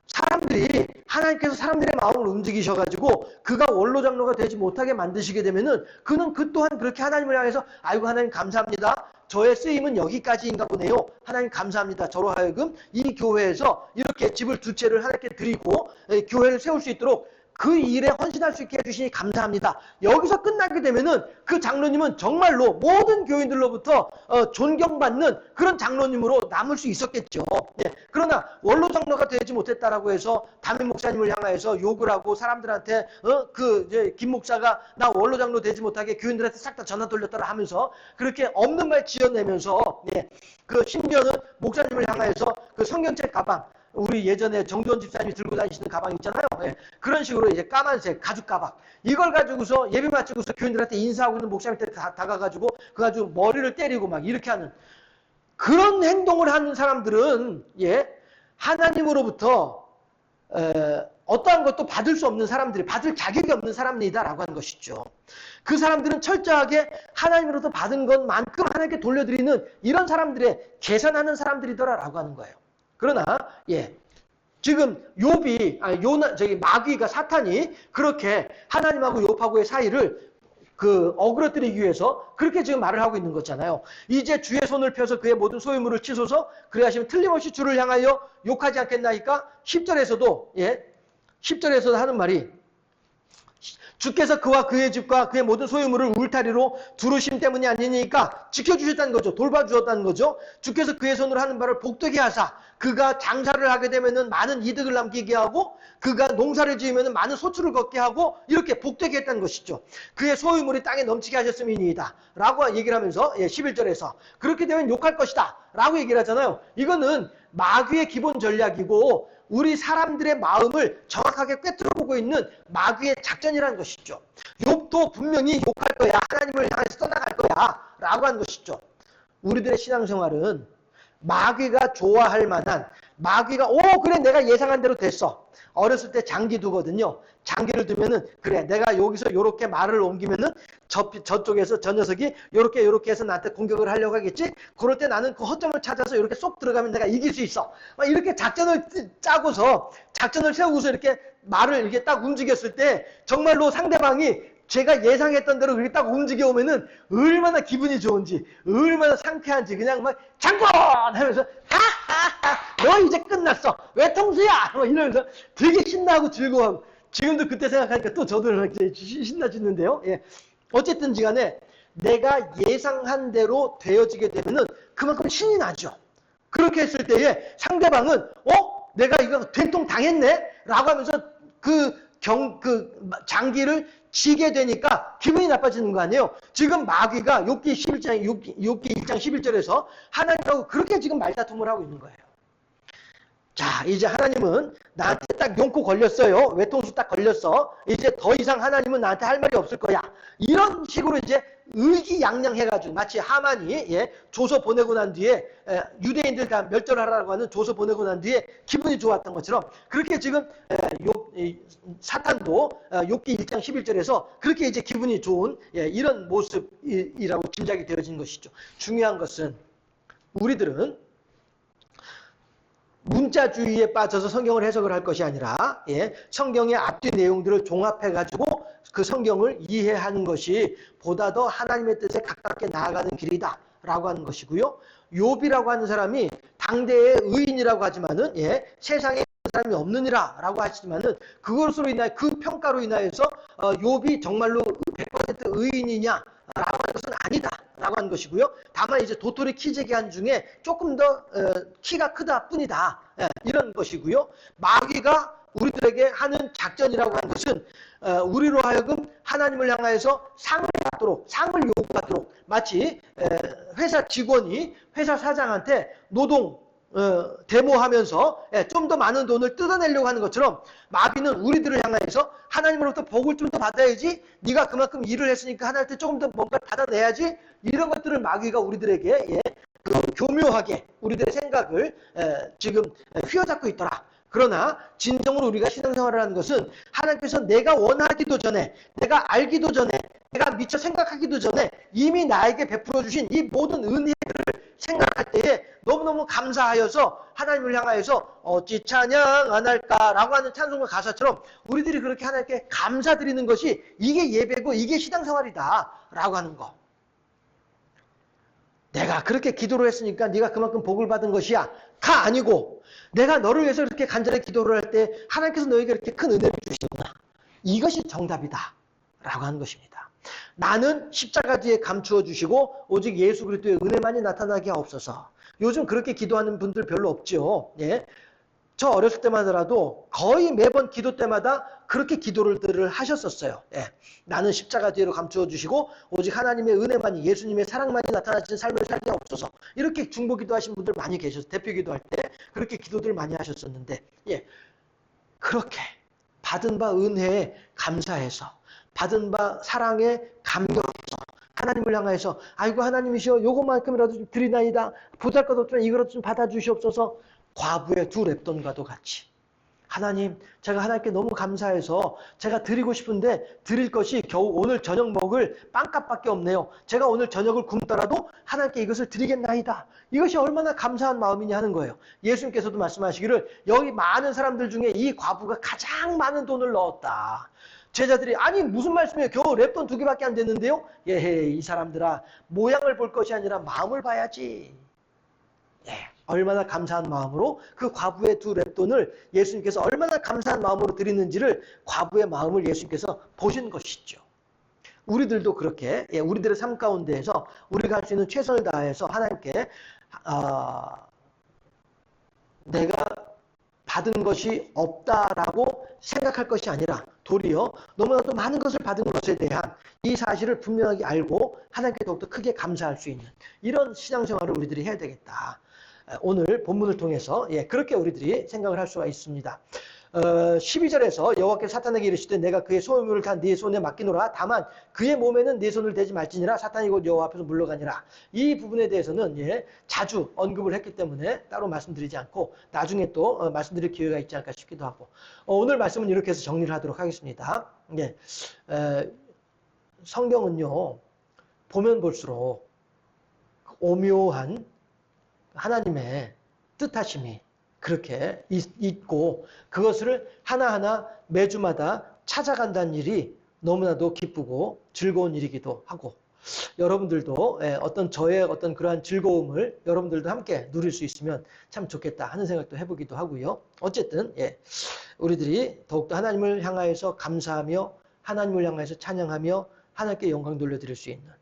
A: 사람들이 하나님께서 사람들의 마음을 움직이셔가지고 그가 원로 장로가 되지 못하게 만드시게 되면은 그는 그 또한 그렇게 하나님을 향해서 아이고 하나님 감사합니다. 저의 쓰임은 여기까지인가 보네요. 하나님 감사합니다. 저로 하여금 이 교회에서 이렇게 집을 두 채를 하나님께 드리고 교회를 세울 수 있도록 그 일에 헌신할 수 있게 해주시니 감사합니다. 여기서 끝나게 되면은 그 장로님은 정말로 모든 교인들로부터 존경받는 그런 장로님으로 남을 수 있었겠죠. 네. 그러나 원로 장로가 되지 못했다라고 해서 담임 목사님을 향하여서 욕을 하고 사람들한테 김 목사가 나 원로 장로 되지 못하게 교인들한테 싹 다 전화 돌렸다라 하면서 그렇게 없는 말 지어내면서 네. 그 심지어는 목사님을 향하여서 그 성경책 가방 우리 예전에 정두원 집사님이 들고 다니시는 가방 있잖아요. 네. 그런 식으로 이제 까만색 가죽 가방 이걸 가지고서 예배 마치고서 교인들한테 인사하고 있는 목사님한테 다가가지고 그 가지고 머리를 때리고 막 이렇게 하는 그런 행동을 하는 사람들은 예 하나님으로부터 어떠한 것도 받을 수 없는 사람들이 받을 자격이 없는 사람이다라고 하는 것이죠. 그 사람들은 철저하게 하나님으로부터 받은 것만큼 하나님께 돌려드리는 이런 사람들의 계산하는 사람들이더라라고 하는 거예요. 그러나 예 지금 마귀가 사탄이 그렇게 하나님하고 욥하고의 사이를 어그러뜨리기 위해서 그렇게 지금 말을 하고 있는 거잖아요. 이제 주의 손을 펴서 그의 모든 소유물을 치소서 그래 하시면 틀림없이 주를 향하여 욕하지 않겠나이까? 10절에서도 예 10절에서도 하는 말이 주께서 그와 그의 집과 그의 모든 소유물을 울타리로 두르심 때문이 아니니까 지켜주셨다는 거죠. 돌봐주셨다는 거죠. 주께서 그의 손으로 하는 바를 복되게 하사 그가 장사를 하게 되면은 많은 이득을 남기게 하고 그가 농사를 지으면은 많은 소출을 걷게 하고 이렇게 복되게 했다는 것이죠. 그의 소유물이 땅에 넘치게 하셨음이니이다 라고 얘기를 하면서 11절에서 그렇게 되면 욕할 것이다 라고 얘기를 하잖아요. 이거는 마귀의 기본 전략이고 우리 사람들의 마음을 정확하게 꿰뚫어보고 있는 마귀의 작전이라는 것이죠. 욥도 분명히 욕할 거야. 하나님을 향해서 떠나갈 거야. 라고 하는 것이죠. 우리들의 신앙생활은 마귀가 좋아할 만한 마귀가 그래 내가 예상한 대로 됐어. 어렸을 때 장기 두거든요. 장기를 두면은 그래 내가 여기서 요렇게 말을 옮기면은 저쪽에서 저 녀석이 요렇게 해서 나한테 공격을 하려고 하겠지. 그럴 때 나는 그 허점을 찾아서 이렇게 쏙 들어가면 내가 이길 수 있어. 막 이렇게 작전을 짜고서 작전을 세우고서 이렇게 말을 이렇게 딱 움직였을 때 정말로 상대방이 제가 예상했던 대로 그렇게 딱 움직여 오면은 얼마나 기분이 좋은지 얼마나 상쾌한지 그냥 막 장군 하면서 하하하 너 이제 끝났어 외통수야 막 이러면서 되게 신나고 즐거워하고 지금도 그때 생각하니까 또 저도 이렇게 신나지는데요. 예. 어쨌든 간에 내가 예상한 대로 되어지게 되면은 그만큼 신이 나죠. 그렇게 했을 때에 상대방은 내가 이거 된통 당했네 라고 하면서 장기를 지게 되니까 기분이 나빠지는 거 아니에요. 지금 마귀가 욥기 1장 11절에서 하나님하고 그렇게 지금 말다툼을 하고 있는 거예요. 자, 이제 하나님은 나한테 딱 용코 걸렸어요. 외통수 딱 걸렸어. 이제 더 이상 하나님은 나한테 할 말이 없을 거야. 이런 식으로 이제 의기양양해가지고 마치 하만이 조서 보내고 난 뒤에 유대인들 다 멸절하라고 하는 조서 보내고 난 뒤에 기분이 좋았던 것처럼 그렇게 지금 사탄도 욥기 1장 11절에서 그렇게 이제 기분이 좋은 이런 모습이라고 짐작이 되어진 것이죠. 중요한 것은 우리들은 문자주의에 빠져서 성경을 해석을 할 것이 아니라 성경의 앞뒤 내용들을 종합해가지고 그 성경을 이해하는 것이 보다 더 하나님의 뜻에 가깝게 나아가는 길이다 라고 하는 것이고요. 욥이라고 하는 사람이 당대의 의인이라고 하지만은 세상에 사람이 없느니라 라고 하시지만은 그것으로 인하여 그 평가로 인하여서 욥이 정말로 100% 의인이냐 라고 하는 것은 아니다 라고 하는 것이고요. 다만 이제 도토리 키재기한 중에 조금 더 키가 크다 뿐이다, 이런 것이고요. 마귀가 우리들에게 하는 작전이라고 하는 것은 우리로 하여금 하나님을 향하여서 상을 받도록, 상을 요구하도록, 마치 회사 직원이 회사 사장한테 노동 데모하면서 좀 더 많은 돈을 뜯어내려고 하는 것처럼 마귀는 우리들을 향하여서 하나님으로부터 복을 좀 더 받아야지, 네가 그만큼 일을 했으니까 하나님한테 조금 더 뭔가 받아내야지, 이런 것들을 마귀가 우리들에게 교묘하게 우리들의 생각을 지금 휘어잡고 있더라. 그러나 진정으로 우리가 신앙생활을 하는 것은 하나님께서 내가 원하기도 전에, 내가 알기도 전에, 내가 미처 생각하기도 전에 이미 나에게 베풀어 주신 이 모든 은혜를 생각할 때에 너무너무 감사하여서 하나님을 향하여서 어찌 찬양 안 할까라고 하는 찬송가 가사처럼 우리들이 그렇게 하나님께 감사드리는 것이 이게 예배고 이게 신앙생활이다 라고 하는 거. 내가 그렇게 기도를 했으니까 네가 그만큼 복을 받은 것이야 가 아니고, 내가 너를 위해서 이렇게 간절히 기도를 할 때 하나님께서 너에게 이렇게 큰 은혜를 주시구나, 이것이 정답이다 라고 하는 것입니다. 나는 십자가 뒤에 감추어 주시고 오직 예수 그리스도의 은혜만이 나타나게 하옵소서. 요즘 그렇게 기도하는 분들 별로 없죠. 예. 저 어렸을 때만 하더라도 거의 매번 기도 때마다 그렇게 기도를 하셨었어요. 예. 나는 십자가 뒤로 감추어 주시고 오직 하나님의 은혜만이, 예수님의 사랑만이 나타나시는 삶을 살게 하옵소서. 이렇게 중보 기도하신 분들 많이 계셔서 대표 기도할 때 그렇게 기도들 많이 하셨었는데, 예. 그렇게 받은 바 은혜에 감사해서, 받은 바 사랑에 감격해서 하나님을 향하여서 아이고 하나님이시여 요것만큼이라도 좀 드리나이다, 보잘것없지만 이거라도 좀 받아주시옵소서. 과부의 두 랩돈과도 같이 하나님, 제가 하나님께 너무 감사해서 제가 드리고 싶은데 드릴 것이 겨우 오늘 저녁 먹을 빵값밖에 없네요. 제가 오늘 저녁을 굶더라도 하나님께 이것을 드리겠나이다. 이것이 얼마나 감사한 마음이냐 하는 거예요. 예수님께서도 말씀하시기를 여기 많은 사람들 중에 이 과부가 가장 많은 돈을 넣었다. 제자들이 아니 무슨 말씀이에요? 겨우 랩돈 2개밖에 안 됐는데요? 예, 이 사람들아, 모양을 볼 것이 아니라 마음을 봐야지. 예, 얼마나 감사한 마음으로 그 과부의 2랩돈을 예수님께서 얼마나 감사한 마음으로 드리는지를, 과부의 마음을 예수님께서 보신 것이죠. 우리들도 그렇게 우리들의 삶 가운데에서 우리가 할 수 있는 최선을 다해서 하나님께 내가 받은 것이 없다라고 생각할 것이 아니라 도리어 너무나도 많은 것을 받은 것에 대한 이 사실을 분명하게 알고 하나님께 더욱더 크게 감사할 수 있는 이런 신앙생활을 우리들이 해야 되겠다. 오늘 본문을 통해서 그렇게 우리들이 생각을 할 수가 있습니다. 12절에서 여호와께서 사탄에게 이르시되 내가 그의 소유물을 다 네 손에 맡기노라. 다만 그의 몸에는 네 손을 대지 말지니라. 사탄이 곧 여호와 앞에서 물러가니라. 이 부분에 대해서는 자주 언급을 했기 때문에 따로 말씀드리지 않고 나중에 또 말씀드릴 기회가 있지 않을까 싶기도 하고, 오늘 말씀은 이렇게 해서 정리를 하도록 하겠습니다. 성경은요 보면 볼수록 오묘한 하나님의 뜻하심이 그렇게 있고 그것을 하나하나 매주마다 찾아간다는 일이 너무나도 기쁘고 즐거운 일이기도 하고, 여러분들도 어떤 저의 어떤 그러한 즐거움을 여러분들도 함께 누릴 수 있으면 참 좋겠다 하는 생각도 해보기도 하고요. 어쨌든 우리들이 더욱더 하나님을 향하여서 감사하며 하나님을 향하여서 찬양하며 하나님께 영광 돌려드릴 수 있는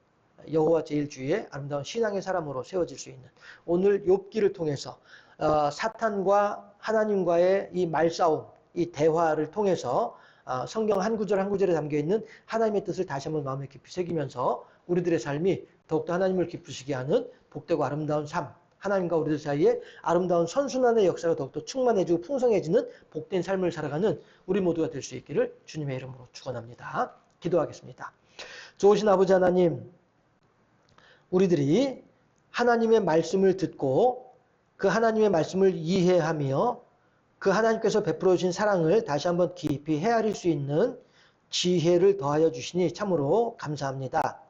A: 여호와 제1주의 아름다운 신앙의 사람으로 세워질 수 있는 오늘 욥기를 통해서 사탄과 하나님과의 이 말싸움, 이 대화를 통해서 성경 한 구절 한 구절에 담겨있는 하나님의 뜻을 다시 한번 마음에 깊이 새기면서 우리들의 삶이 더욱더 하나님을 기쁘시게 하는 복되고 아름다운 삶, 하나님과 우리들 사이에 아름다운 선순환의 역사가 더욱더 충만해지고 풍성해지는 복된 삶을 살아가는 우리 모두가 될 수 있기를 주님의 이름으로 축원합니다. 기도하겠습니다. 좋으신 아버지 하나님, 우리들이 하나님의 말씀을 듣고 그 하나님의 말씀을 이해하며 그 하나님께서 베풀어 주신 사랑을 다시 한번 깊이 헤아릴 수 있는 지혜를 더하여 주시니 참으로 감사합니다.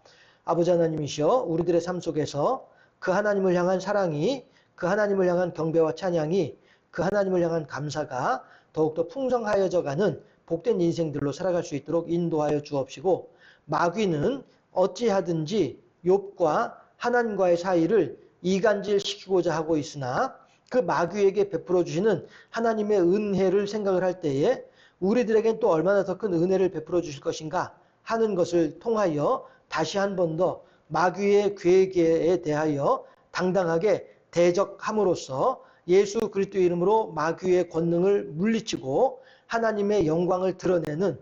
A: 아버지 하나님이시여, 우리들의 삶 속에서 그 하나님을 향한 사랑이, 그 하나님을 향한 경배와 찬양이, 그 하나님을 향한 감사가 더욱더 풍성하여져 가는 복된 인생들로 살아갈 수 있도록 인도하여 주옵시고, 마귀는 어찌하든지 욥과 하나님과의 사이를 이간질시키고자 하고 있으나 그 마귀에게 베풀어 주시는 하나님의 은혜를 생각을 할 때에 우리들에겐 또 얼마나 더 큰 은혜를 베풀어 주실 것인가 하는 것을 통하여 다시 한 번 더 마귀의 계획에 대하여 당당하게 대적함으로써 예수 그리스도의 이름으로 마귀의 권능을 물리치고 하나님의 영광을 드러내는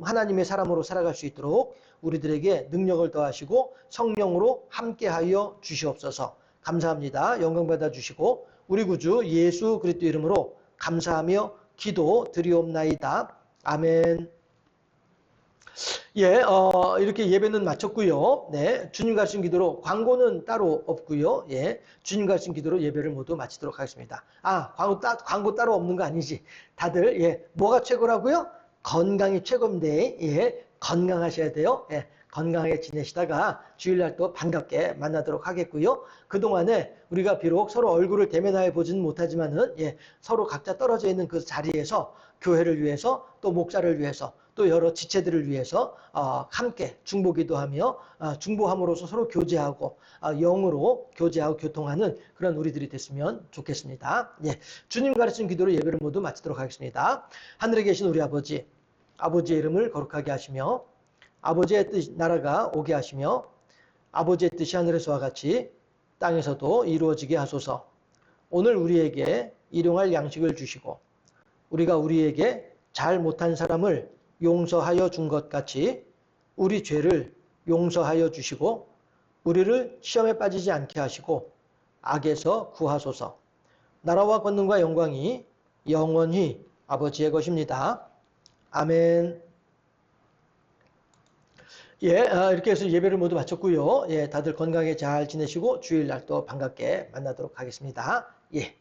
A: 하나님의 사람으로 살아갈 수 있도록 우리들에게 능력을 더하시고 성령으로 함께하여 주시옵소서. 감사합니다. 영광 받아 주시고 우리 구주 예수 그리스도 이름으로 감사하며 기도 드리옵나이다. 아멘. 예, 이렇게 예배는 마쳤고요. 네, 주님 가르친 기도로 광고는 따로 없고요. 예, 주님 가르친 기도로 예배를 모두 마치도록 하겠습니다. 아, 광고 따로 없는 거 아니지? 다들 예, 뭐가 최고라고요? 건강이 최고인데 예, 건강하셔야 돼요. 예, 건강하게 지내시다가 주일날 또 반갑게 만나도록 하겠고요. 그동안에 우리가 비록 서로 얼굴을 대면하여 보지는 못하지만은 예, 서로 각자 떨어져 있는 그 자리에서 교회를 위해서 또 목사를 위해서 또 여러 지체들을 위해서 함께 중보기도하며 중보함으로써 서로 교제하고 영으로 교제하고 교통하는 그런 우리들이 됐으면 좋겠습니다. 예, 주님 가르친 기도로 예배를 모두 마치도록 하겠습니다. 하늘에 계신 우리 아버지, 아버지의 이름을 거룩하게 하시며 아버지의 나라가 오게 하시며 아버지의 뜻이 하늘에서와 같이 땅에서도 이루어지게 하소서. 오늘 우리에게 일용할 양식을 주시고 우리가 우리에게 잘 못한 사람을 용서하여 준 것 같이 우리 죄를 용서하여 주시고 우리를 시험에 빠지지 않게 하시고 악에서 구하소서. 나라와 권능과 영광이 영원히 아버지의 것입니다. 아멘. 예, 이렇게 해서 예배를 모두 마쳤고요. 예, 다들 건강하게 잘 지내시고 주일날 또 반갑게 만나도록 하겠습니다. 예.